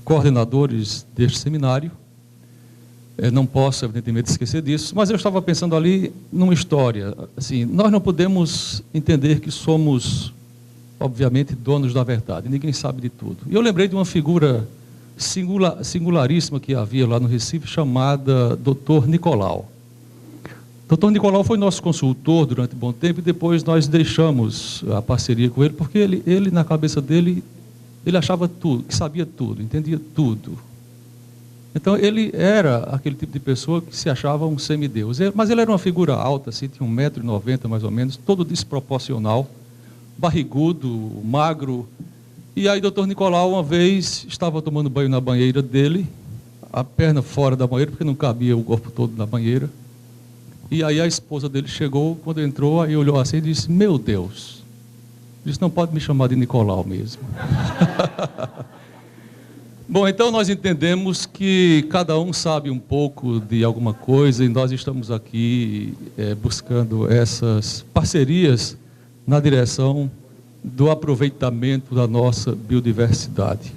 coordenadores deste seminário. Não posso, evidentemente, esquecer disso, mas eu estava pensando ali numa história. Assim, nós não podemos entender que somos, obviamente, donos da verdade. Ninguém sabe de tudo. E eu lembrei de uma figura singularíssima que havia lá no Recife, chamada Dr. Nicolau. Dr. Nicolau foi nosso consultor durante um bom tempo e depois nós deixamos a parceria com ele, porque ele na cabeça dele, ele achava tudo, que sabia tudo, entendia tudo. Então, ele era aquele tipo de pessoa que se achava um semideus. Mas ele era uma figura alta, assim, tinha 1,90 m mais ou menos, todo desproporcional, barrigudo, magro. E aí, doutor Nicolau, uma vez, estava tomando banho na banheira dele, a perna fora da banheira, porque não cabia o corpo todo na banheira. E aí a esposa dele chegou, quando entrou, aí olhou assim e disse, meu Deus, disse, não pode me chamar de Nicolau mesmo. Bom, então nós entendemos que cada um sabe um pouco de alguma coisa e nós estamos aqui buscando essas parcerias na direção do aproveitamento da nossa biodiversidade.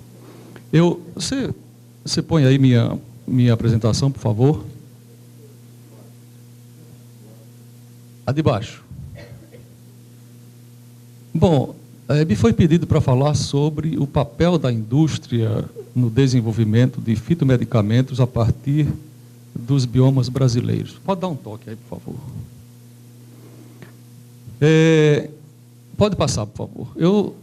Você põe aí minha apresentação, por favor. A de baixo. Bom, Me foi pedido para falar sobre o papel da indústria no desenvolvimento de fitomedicamentos a partir dos biomas brasileiros. Pode dar um toque aí, por favor. Pode passar, por favor. Eu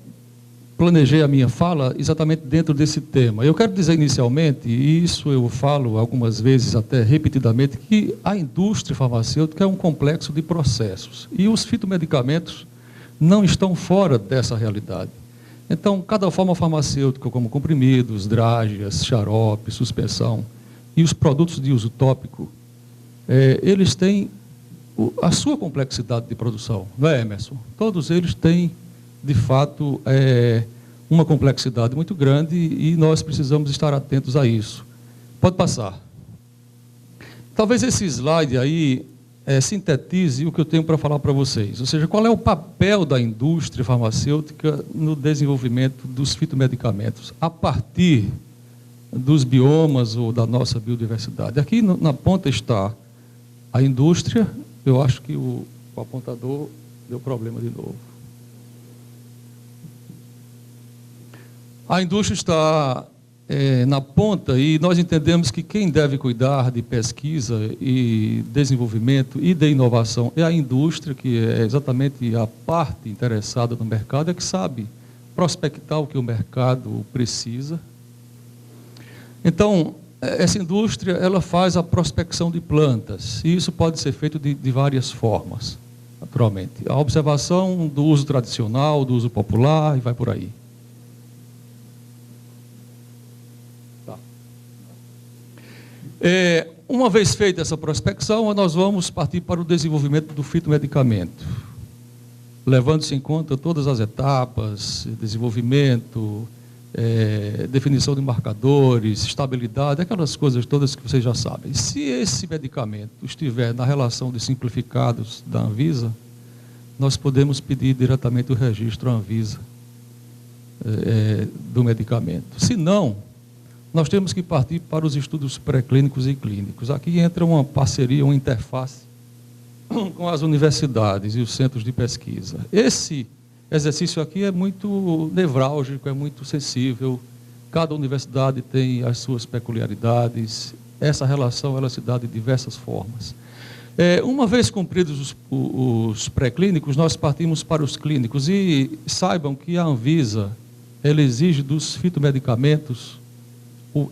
planejei a minha fala exatamente dentro desse tema. Eu quero dizer inicialmente, e isso eu falo algumas vezes, até repetidamente, que a indústria farmacêutica é um complexo de processos. E os fitomedicamentos não estão fora dessa realidade. Então, cada forma farmacêutica, como comprimidos, drágeas, xarope, suspensão, e os produtos de uso tópico, eles têm a sua complexidade de produção, não é, Emerson? Todos eles têm, de fato, uma complexidade muito grande e nós precisamos estar atentos a isso. Pode passar. Talvez esse slide aí sintetize o que eu tenho para falar para vocês. Ou seja, qual é o papel da indústria farmacêutica no desenvolvimento dos fitomedicamentos, a partir dos biomas ou da nossa biodiversidade. Aqui na ponta está a indústria. Eu acho que o apontador deu problema de novo. A indústria está na ponta e nós entendemos que quem deve cuidar de pesquisa e desenvolvimento e de inovação é a indústria, que é exatamente a parte interessada no mercado, é que sabe prospectar o que o mercado precisa. Então, essa indústria ela faz a prospecção de plantas, e isso pode ser feito de várias formas, naturalmente. A observação do uso tradicional, do uso popular, e vai por aí. Tá. Uma vez feita essa prospecção, nós vamos partir para o desenvolvimento do fitomedicamento, levando-se em conta todas as etapas, desenvolvimento, definição de marcadores, estabilidade, aquelas coisas todas que vocês já sabem. Se esse medicamento estiver na relação de simplificados da Anvisa, nós podemos pedir diretamente o registro à Anvisa do medicamento. Se não, nós temos que partir para os estudos pré-clínicos e clínicos. Aqui entra uma parceria, uma interface com as universidades e os centros de pesquisa. Esse exercício aqui é muito nevrálgico, é muito sensível. Cada universidade tem as suas peculiaridades. Essa relação ela se dá de diversas formas. Uma vez cumpridos os pré-clínicos, nós partimos para os clínicos. E saibam que a Anvisa ela exige dos fitomedicamentos,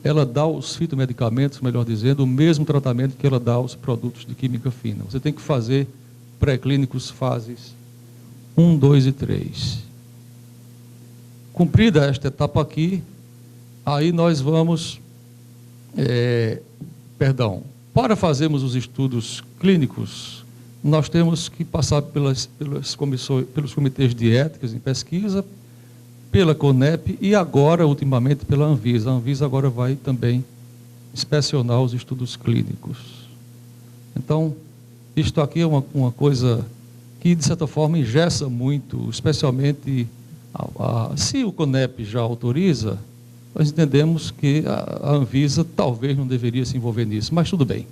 ela dá aos fitomedicamentos, melhor dizendo, o mesmo tratamento que ela dá aos produtos de química fina. Você tem que fazer pré-clínicos fases 1, 2 e 3. Cumprida esta etapa aqui, aí nós vamos, para fazermos os estudos clínicos, nós temos que passar pelos comitês de éticas em pesquisa, pela CONEP e agora, ultimamente, pela Anvisa. A Anvisa agora vai também inspecionar os estudos clínicos. Então, isto aqui é uma coisa que, de certa forma, engessa muito, especialmente se o CONEP já autoriza, nós entendemos que a Anvisa talvez não deveria se envolver nisso, mas tudo bem.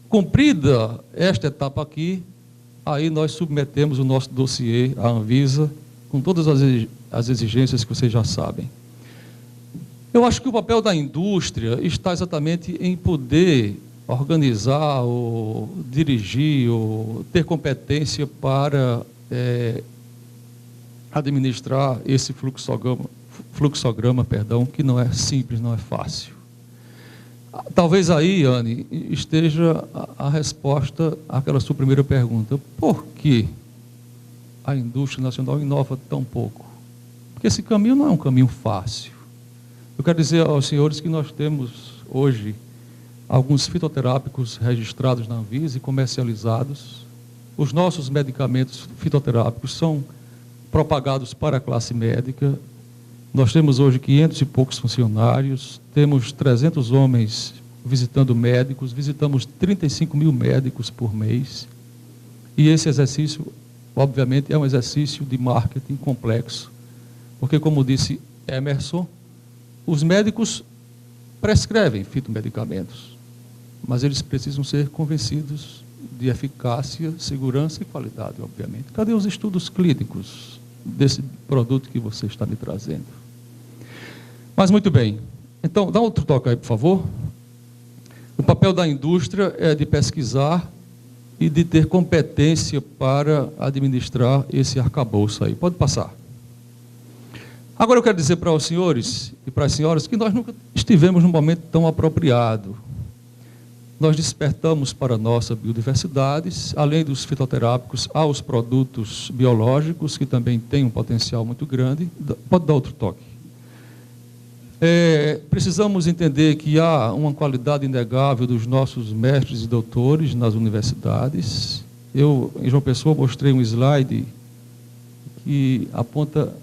Cumprida esta etapa aqui, aí nós submetemos o nosso dossiê à Anvisa, com todas as exigências que vocês já sabem. Eu acho que o papel da indústria está exatamente em poder organizar, ou dirigir, ou ter competência para administrar esse fluxograma, que não é simples, não é fácil. Talvez aí, Anne, esteja a resposta àquela sua primeira pergunta. Por que a indústria nacional inova tão pouco? Porque esse caminho não é um caminho fácil. Eu quero dizer aos senhores que nós temos hoje alguns fitoterápicos registrados na Anvisa e comercializados. Os nossos medicamentos fitoterápicos são propagados para a classe médica. Nós temos hoje 500 e poucos funcionários, temos 300 homens visitando médicos, visitamos 35 mil médicos por mês. E esse exercício, obviamente, é um exercício de marketing complexo, porque, como disse Emerson, os médicos prescrevem fitomedicamentos, mas eles precisam ser convencidos de eficácia, segurança e qualidade, obviamente. Cadê os estudos clínicos desse produto que você está me trazendo? Mas muito bem. Então, dá outro toque aí, por favor. O papel da indústria é de pesquisar e de ter competência para administrar esse arcabouço aí. Pode passar. Agora eu quero dizer para os senhores e para as senhoras que nós nunca estivemos num momento tão apropriado. Nós despertamos para a nossa biodiversidade, além dos fitoterápicos, há os produtos biológicos, que também têm um potencial muito grande. Pode dar outro toque. Precisamos entender que há uma qualidade inegável dos nossos mestres e doutores nas universidades. Eu, em João Pessoa, mostrei um slide que aponta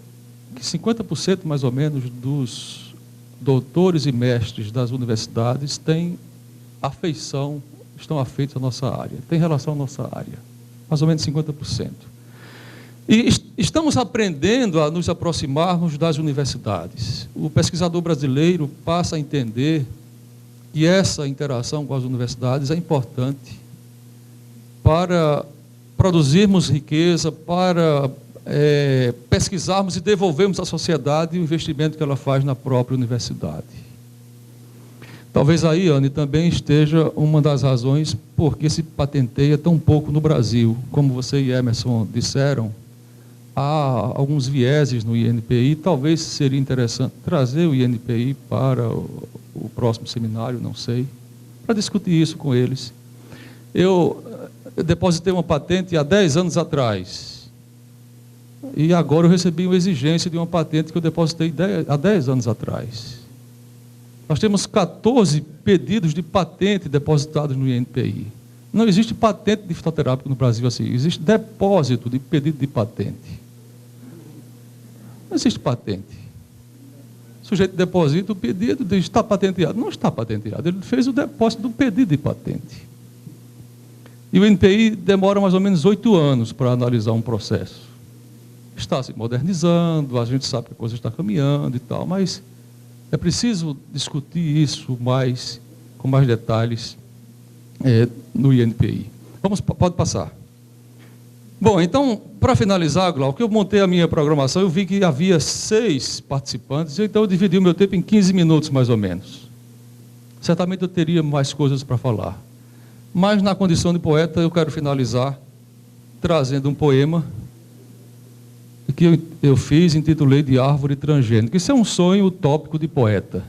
que 50% mais ou menos dos doutores e mestres das universidades têm afeição, estão afeitos à nossa área, têm relação à nossa área, mais ou menos 50%. E estamos aprendendo a nos aproximarmos das universidades. O pesquisador brasileiro passa a entender que essa interação com as universidades é importante para produzirmos riqueza, para pesquisarmos e devolvermos à sociedade o investimento que ela faz na própria universidade. Talvez aí, Anne, também esteja uma das razões por que se patenteia tão pouco no Brasil. Como você e Emerson disseram, há alguns vieses no INPI, talvez seria interessante trazer o INPI para o próximo seminário, não sei, para discutir isso com eles. Eu depositei uma patente há 10 anos atrás, e agora eu recebi uma exigência de uma patente que eu depositei há 10 anos atrás. Nós temos 14 pedidos de patente depositados no INPI. Não existe patente de fitoterápico no Brasil assim, existe depósito de pedido de patente. Não existe patente. O sujeito deposita o pedido, diz, está patenteado. Não está patenteado, ele fez o depósito do pedido de patente. E o INPI demora mais ou menos 8 anos para analisar um processo. Está se modernizando, a gente sabe que a coisa está caminhando e tal, mas é preciso discutir isso mais, com mais detalhes no INPI. Pode passar. Bom, então, para finalizar, Glauco, eu montei a minha programação, eu vi que havia 6 participantes, então eu dividi o meu tempo em 15 minutos, mais ou menos. Certamente eu teria mais coisas para falar. Mas, na condição de poeta, eu quero finalizar trazendo um poema que eu fiz, intitulei de Árvore Transgênica. Isso é um sonho utópico de poeta.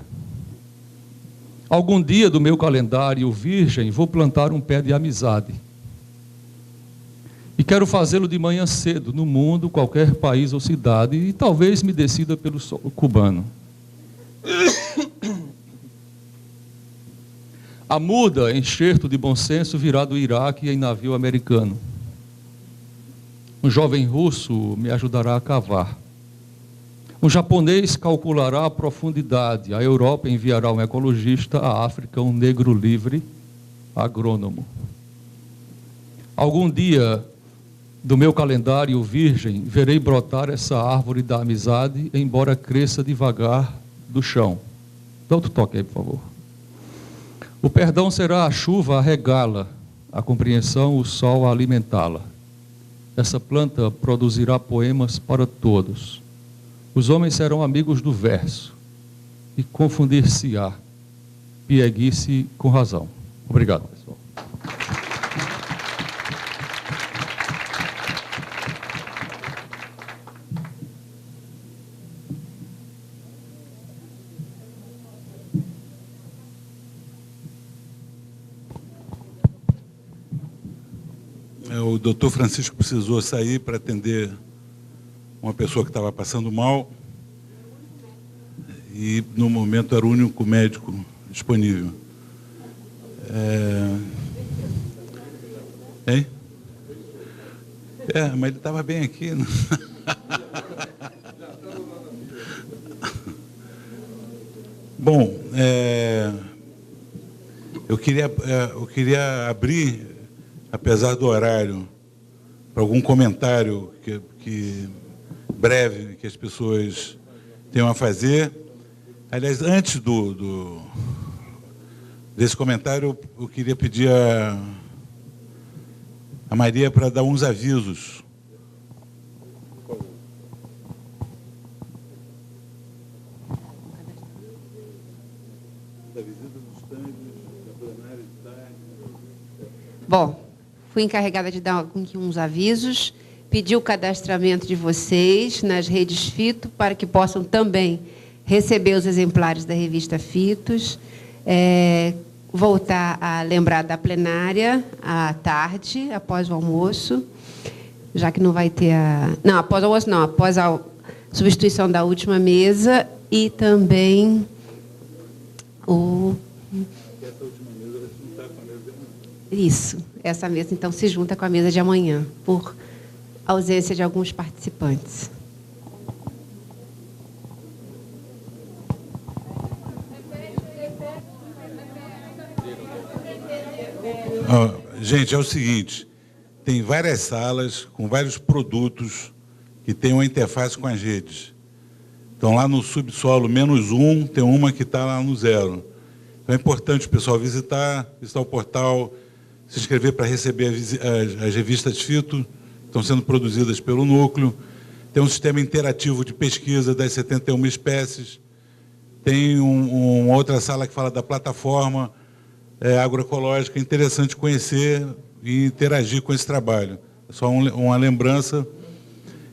Algum dia do meu calendário virgem, vou plantar um pé de amizade. E quero fazê-lo de manhã cedo, no mundo, qualquer país ou cidade, e talvez me decida pelo solo cubano. A muda, enxerto de bom senso, virá do Iraque em navio americano. Um jovem russo me ajudará a cavar. Um japonês calculará a profundidade. A Europa enviará um ecologista, a África um negro livre, agrônomo. Algum dia do meu calendário virgem, verei brotar essa árvore da amizade, embora cresça devagar do chão. Dá outro toque aí, por favor. O perdão será a chuva a regá-la, a compreensão o sol a alimentá-la. Essa planta produzirá poemas para todos. Os homens serão amigos do verso e confundir-se-á pieguice com razão. Obrigado, pessoal. O doutor Francisco precisou sair para atender uma pessoa que estava passando mal e, no momento, era o único médico disponível. Hein? Mas ele estava bem aqui. Né? Bom, eu queria abrir, apesar do horário, para algum comentário que breve que as pessoas tenham a fazer. Aliás, antes desse comentário, eu queria pedir a Maria para dar uns avisos. Bom, fui encarregada de dar uns avisos, pedir o cadastramento de vocês nas redes Fito, para que possam também receber os exemplares da revista Fitos, voltar a lembrar da plenária à tarde, após o almoço, já que não vai ter a... Não, após o almoço não, após a substituição da última mesa, e também o... Essa última mesa vai se juntar com a mesa de amanhã. Isso, essa mesa, então, se junta com a mesa de amanhã, por ausência de alguns participantes. Gente, é o seguinte, tem várias salas com vários produtos que têm uma interface com as redes. Então, lá no subsolo -1, tem uma que está lá no 0. Então, é importante o pessoal visitar o portal, se inscrever para receber as revistas Fito, que estão sendo produzidas pelo Núcleo. Tem um sistema interativo de pesquisa das 71 espécies. Tem uma outra sala que fala da plataforma agroecológica. É interessante conhecer e interagir com esse trabalho. É só uma lembrança.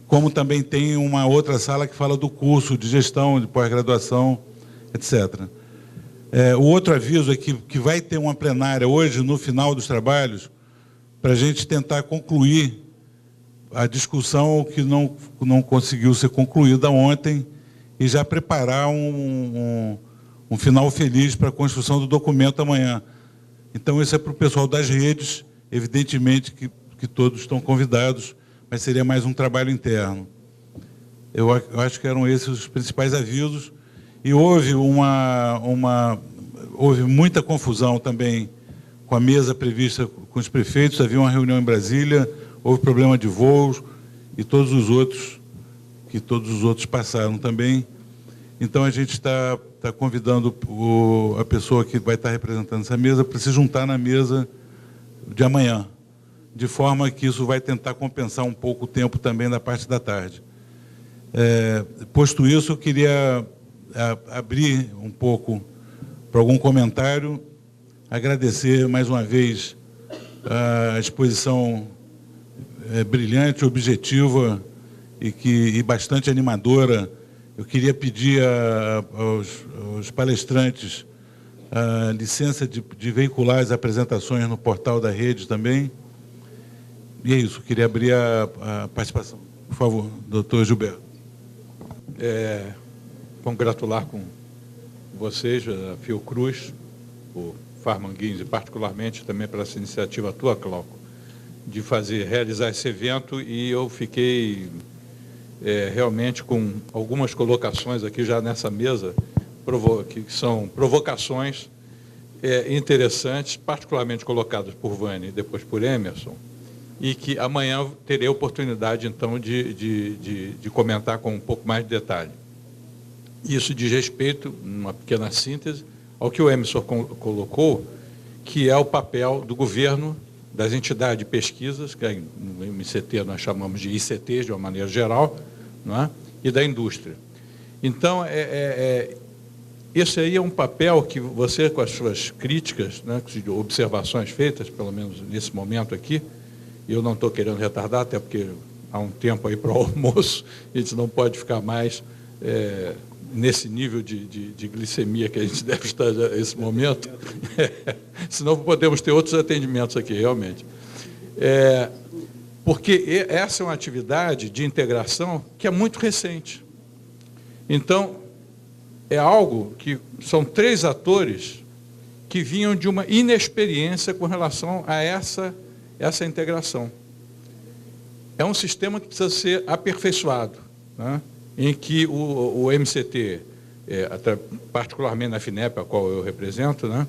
Como também tem uma outra sala que fala do curso de gestão, de pós-graduação, etc. O outro aviso é que vai ter uma plenária hoje, no final dos trabalhos, para a gente tentar concluir a discussão que não conseguiu ser concluída ontem e já preparar um final feliz para a construção do documento amanhã. Então, isso é para o pessoal das redes, evidentemente que todos estão convidados, mas seria mais um trabalho interno. Eu acho que eram esses os principais avisos. E houve muita confusão também com a mesa prevista com os prefeitos. Havia uma reunião em Brasília, houve problema de voos e todos os outros passaram também. Então, a gente está convidando a pessoa que vai estar representando essa mesa para se juntar na mesa de amanhã, de forma que isso vai tentar compensar um pouco o tempo também da parte da tarde. Posto isso, eu queria abrir um pouco para algum comentário, agradecer mais uma vez a exposição brilhante, objetiva e bastante animadora. Eu queria pedir aos palestrantes a licença de veicular as apresentações no portal da rede também. E é isso, queria abrir a participação. Por favor, doutor Gilberto. Congratular com vocês, a Fiocruz, o Farmanguins, e particularmente também pela essa iniciativa tua, Glauco, de realizar esse evento, e eu fiquei realmente com algumas colocações aqui já nessa mesa, que são provocações interessantes, particularmente colocadas por Vânia e depois por Emerson, e que amanhã terei a oportunidade, então, de comentar com um pouco mais de detalhe. Isso diz respeito, numa pequena síntese, ao que o Emerson colocou, que é o papel do governo, das entidades de pesquisas, que no MCT nós chamamos de ICTs, de uma maneira geral, não é? E da indústria. Então, esse aí é um papel que você, com as suas críticas, né, observações feitas, pelo menos nesse momento aqui, e eu não estou querendo retardar, até porque há um tempo aí para o almoço, a gente não pode ficar mais nesse nível de glicemia que a gente deve estar nesse momento, senão podemos ter outros atendimentos aqui, realmente. Porque essa é uma atividade de integração que é muito recente. Então, é algo que são 3 atores que vinham de uma inexperiência com relação a essa integração. É um sistema que precisa ser aperfeiçoado, né? Em que o MCT, particularmente na FINEP, a qual eu represento, né,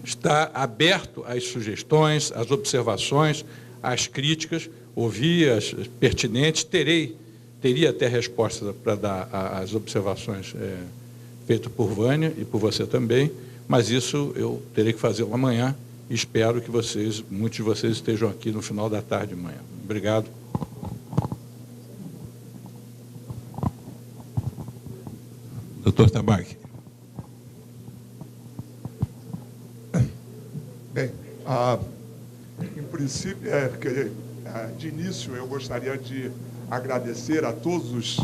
está aberto às sugestões, às observações, às críticas, ouvi as pertinentes, teria até resposta para dar às observações feitas por Vânia e por você também, mas isso eu terei que fazer amanhã, Espero que muitos de vocês estejam aqui no final da tarde e manhã. Obrigado. Doutor Tabaque. Bem, em princípio, de início, eu gostaria de agradecer a todos os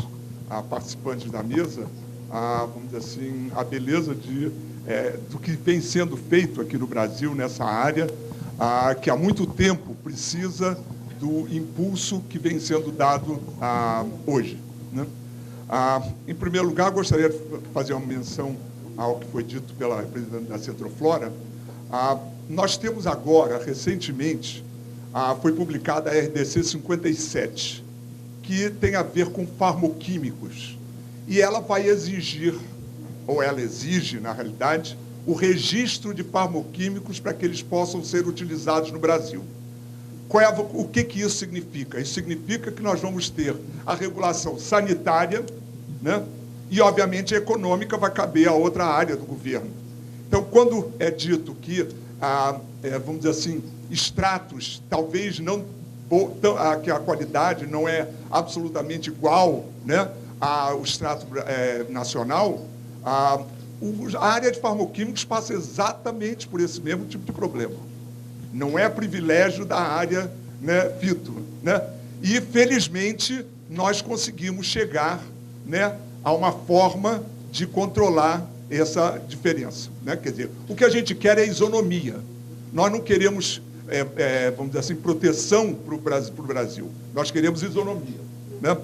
participantes da mesa, vamos dizer assim, a beleza do que vem sendo feito aqui no Brasil nessa área, que há muito tempo precisa do impulso que vem sendo dado hoje, né? Em primeiro lugar, gostaria de fazer uma menção ao que foi dito pela representante da Cetroflora. Nós temos agora, recentemente, foi publicada a RDC 57, que tem a ver com farmoquímicos. E ela vai exigir, ou ela exige, na realidade, o registro de farmoquímicos para que eles possam ser utilizados no Brasil. O que isso significa? Isso significa que nós vamos ter a regulação sanitária, né? E, obviamente, a econômica vai caber a outra área do governo. Então, quando é dito que, vamos dizer assim, extratos, talvez não, que a qualidade não é absolutamente igual, né, ao extrato nacional, a área de farmoquímicos passa exatamente por esse mesmo tipo de problema. Não é privilégio da área, né, fito, né? E, felizmente, nós conseguimos chegar, né, a uma forma de controlar essa diferença, né? Quer dizer, o que a gente quer é isonomia. Nós não queremos, vamos dizer assim, proteção para o Brasil. Nós queremos isonomia, né?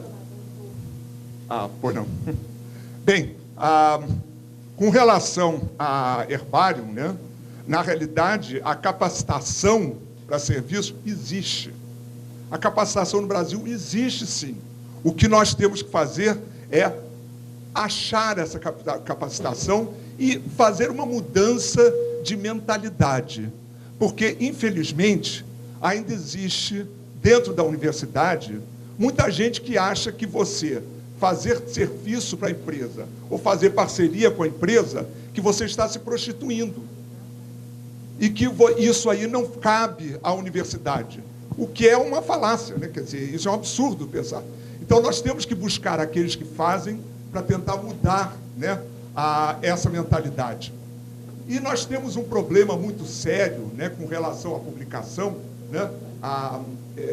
Pois não. Bem, com relação a herbário, né, na realidade, a capacitação para serviço existe. A capacitação no Brasil existe, sim. O que nós temos que fazer é achar essa capacitação e fazer uma mudança de mentalidade. Porque, infelizmente, ainda existe, dentro da universidade, muita gente que acha que você fazer serviço para a empresa ou fazer parceria com a empresa, que você está se prostituindo. E que isso aí não cabe à universidade. O que é uma falácia, né? Quer dizer, isso é um absurdo pensar. Então, nós temos que buscar aqueles que fazem para tentar mudar, né, essa mentalidade. E nós temos um problema muito sério, né, com relação à publicação, né,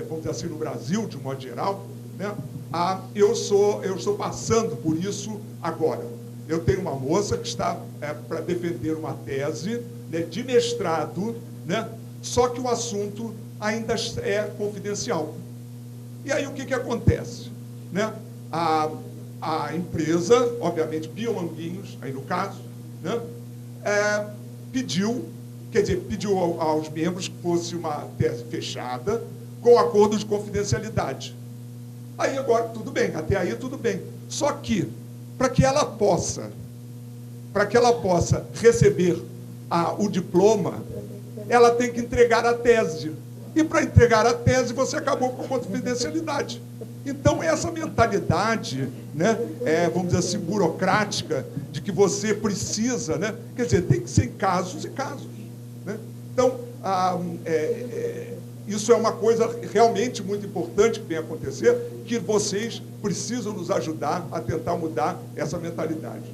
vamos dizer assim, no Brasil, de um modo geral, né, eu estou passando por isso agora. Eu tenho uma moça que está para defender uma tese, né, de mestrado, né, só que o assunto ainda é confidencial. E aí o que acontece? Né? A empresa, obviamente, Biomanguinhos, aí no caso, né, pediu aos membros que fosse uma tese fechada, com acordo de confidencialidade. Aí agora, tudo bem, até aí tudo bem. Só que, para que ela possa receber o diploma, ela tem que entregar a tese. E para entregar a tese, você acabou com a confidencialidade. Então, essa mentalidade, né, vamos dizer assim, burocrática, de que você precisa, né, quer dizer, tem que ser em casos e casos. Né? Então, isso é uma coisa realmente muito importante que vem acontecer, que vocês precisam nos ajudar a tentar mudar essa mentalidade.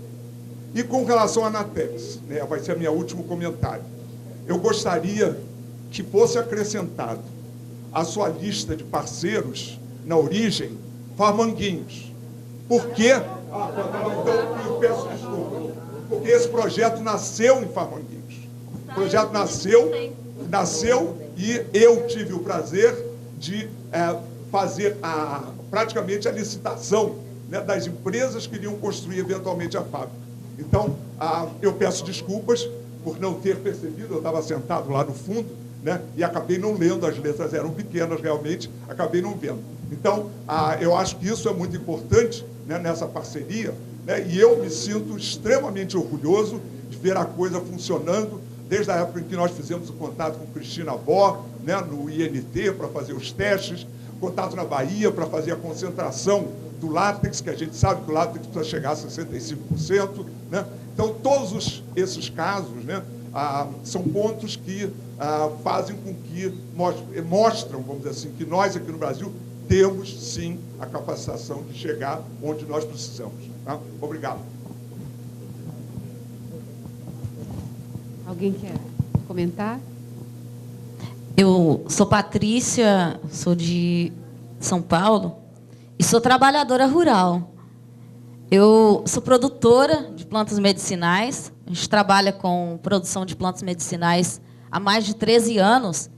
E com relação à Anatex, né, vai ser o meu último comentário. Eu gostaria que fosse acrescentado à sua lista de parceiros, na origem, Farmanguinhos. Por quê? Então, eu peço desculpa. Porque esse projeto nasceu em Farmanguinhos. O projeto nasceu e eu tive o prazer de fazer praticamente a licitação, né, das empresas que iriam construir eventualmente a fábrica. Então, eu peço desculpas por não ter percebido, eu estava sentado lá no fundo, né, e acabei não lendo, as letras eram pequenas realmente, acabei não vendo. Então, eu acho que isso é muito importante, né, nessa parceria, né, e eu me sinto extremamente orgulhoso de ver a coisa funcionando, desde a época em que nós fizemos o contato com Cristina Bó, né, no INT, para fazer os testes, contato na Bahia para fazer a concentração do látex, que a gente sabe que o látex precisa chegar a 65%. Né? Então, todos esses casos, né, são pontos que fazem com que mostram, vamos dizer assim, que nós aqui no Brasil temos, sim, a capacitação de chegar onde nós precisamos. Tá? Obrigado. Alguém quer comentar? Eu sou Patrícia, sou de São Paulo e sou trabalhadora rural. Eu sou produtora de plantas medicinais. A gente trabalha com produção de plantas medicinais há mais de 13 anos.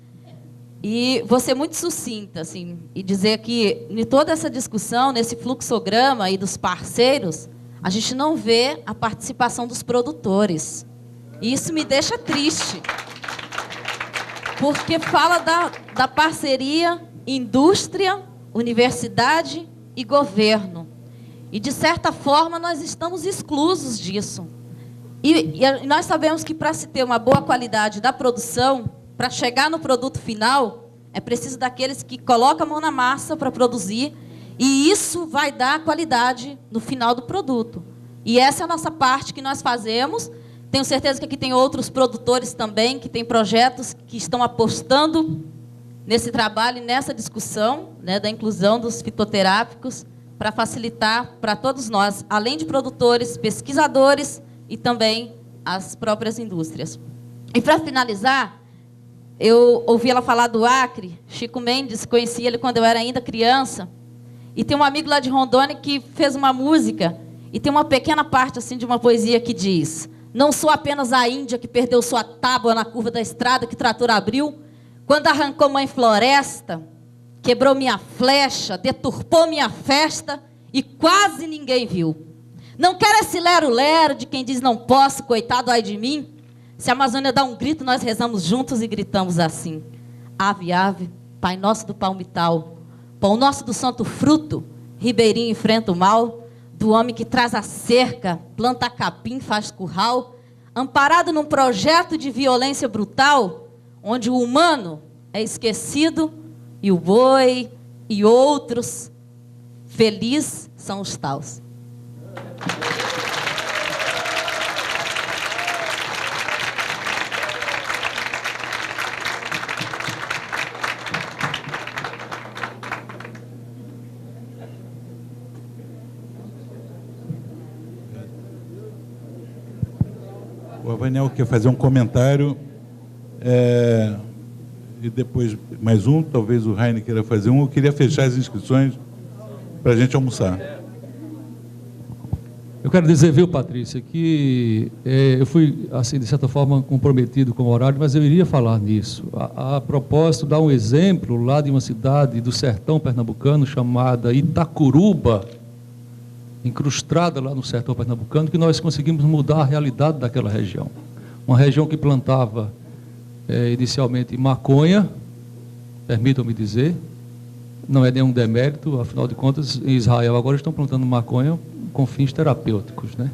E vou ser muito sucinta, assim, e dizer que, em toda essa discussão, nesse fluxograma aí dos parceiros, a gente não vê a participação dos produtores. E isso me deixa triste, porque fala da parceria indústria, universidade e governo. E, de certa forma, nós estamos exclusos disso. E nós sabemos que, para se ter uma boa qualidade da produção, para chegar no produto final, é preciso daqueles que colocam a mão na massa para produzir, e isso vai dar qualidade no final do produto. E essa é a nossa parte que nós fazemos. Tenho certeza que aqui tem outros produtores também, que têm projetos que estão apostando nesse trabalho e nessa discussão, né, da inclusão dos fitoterápicos, para facilitar para todos nós, além de produtores, pesquisadores e também as próprias indústrias. E, para finalizar, eu ouvi ela falar do Acre. Chico Mendes, conheci ele quando eu era ainda criança. E tem um amigo lá de Rondônia que fez uma música, e tem uma pequena parte assim de uma poesia que diz: não sou apenas a Índia que perdeu sua tábua na curva da estrada que o trator abriu, quando arrancou mãe floresta, quebrou minha flecha, deturpou minha festa e quase ninguém viu. Não quero esse lero-lero de quem diz não posso, coitado, ai de mim. Se a Amazônia dá um grito, nós rezamos juntos e gritamos assim: ave, ave, Pai nosso do palmital, pão nosso do santo fruto, ribeirinho enfrenta o mal, do homem que traz a cerca, planta capim, faz curral, amparado num projeto de violência brutal, onde o humano é esquecido e o boi e outros, felizes são os taus. O Avanel quer fazer um comentário, e depois mais um, talvez o Rainer queira fazer um. Eu queria fechar as inscrições para a gente almoçar. Eu quero dizer, viu, Patrícia, que eu fui, assim, de certa forma, comprometido com o horário, mas eu iria falar nisso. A propósito, dar um exemplo lá de uma cidade do sertão pernambucano chamada Itacuruba, incrustada lá no sertão pernambucano, que nós conseguimos mudar a realidade daquela região. Uma região que plantava inicialmente maconha, permitam-me dizer, não é nenhum demérito, afinal de contas, em Israel agora estão plantando maconha com fins terapêuticos, né?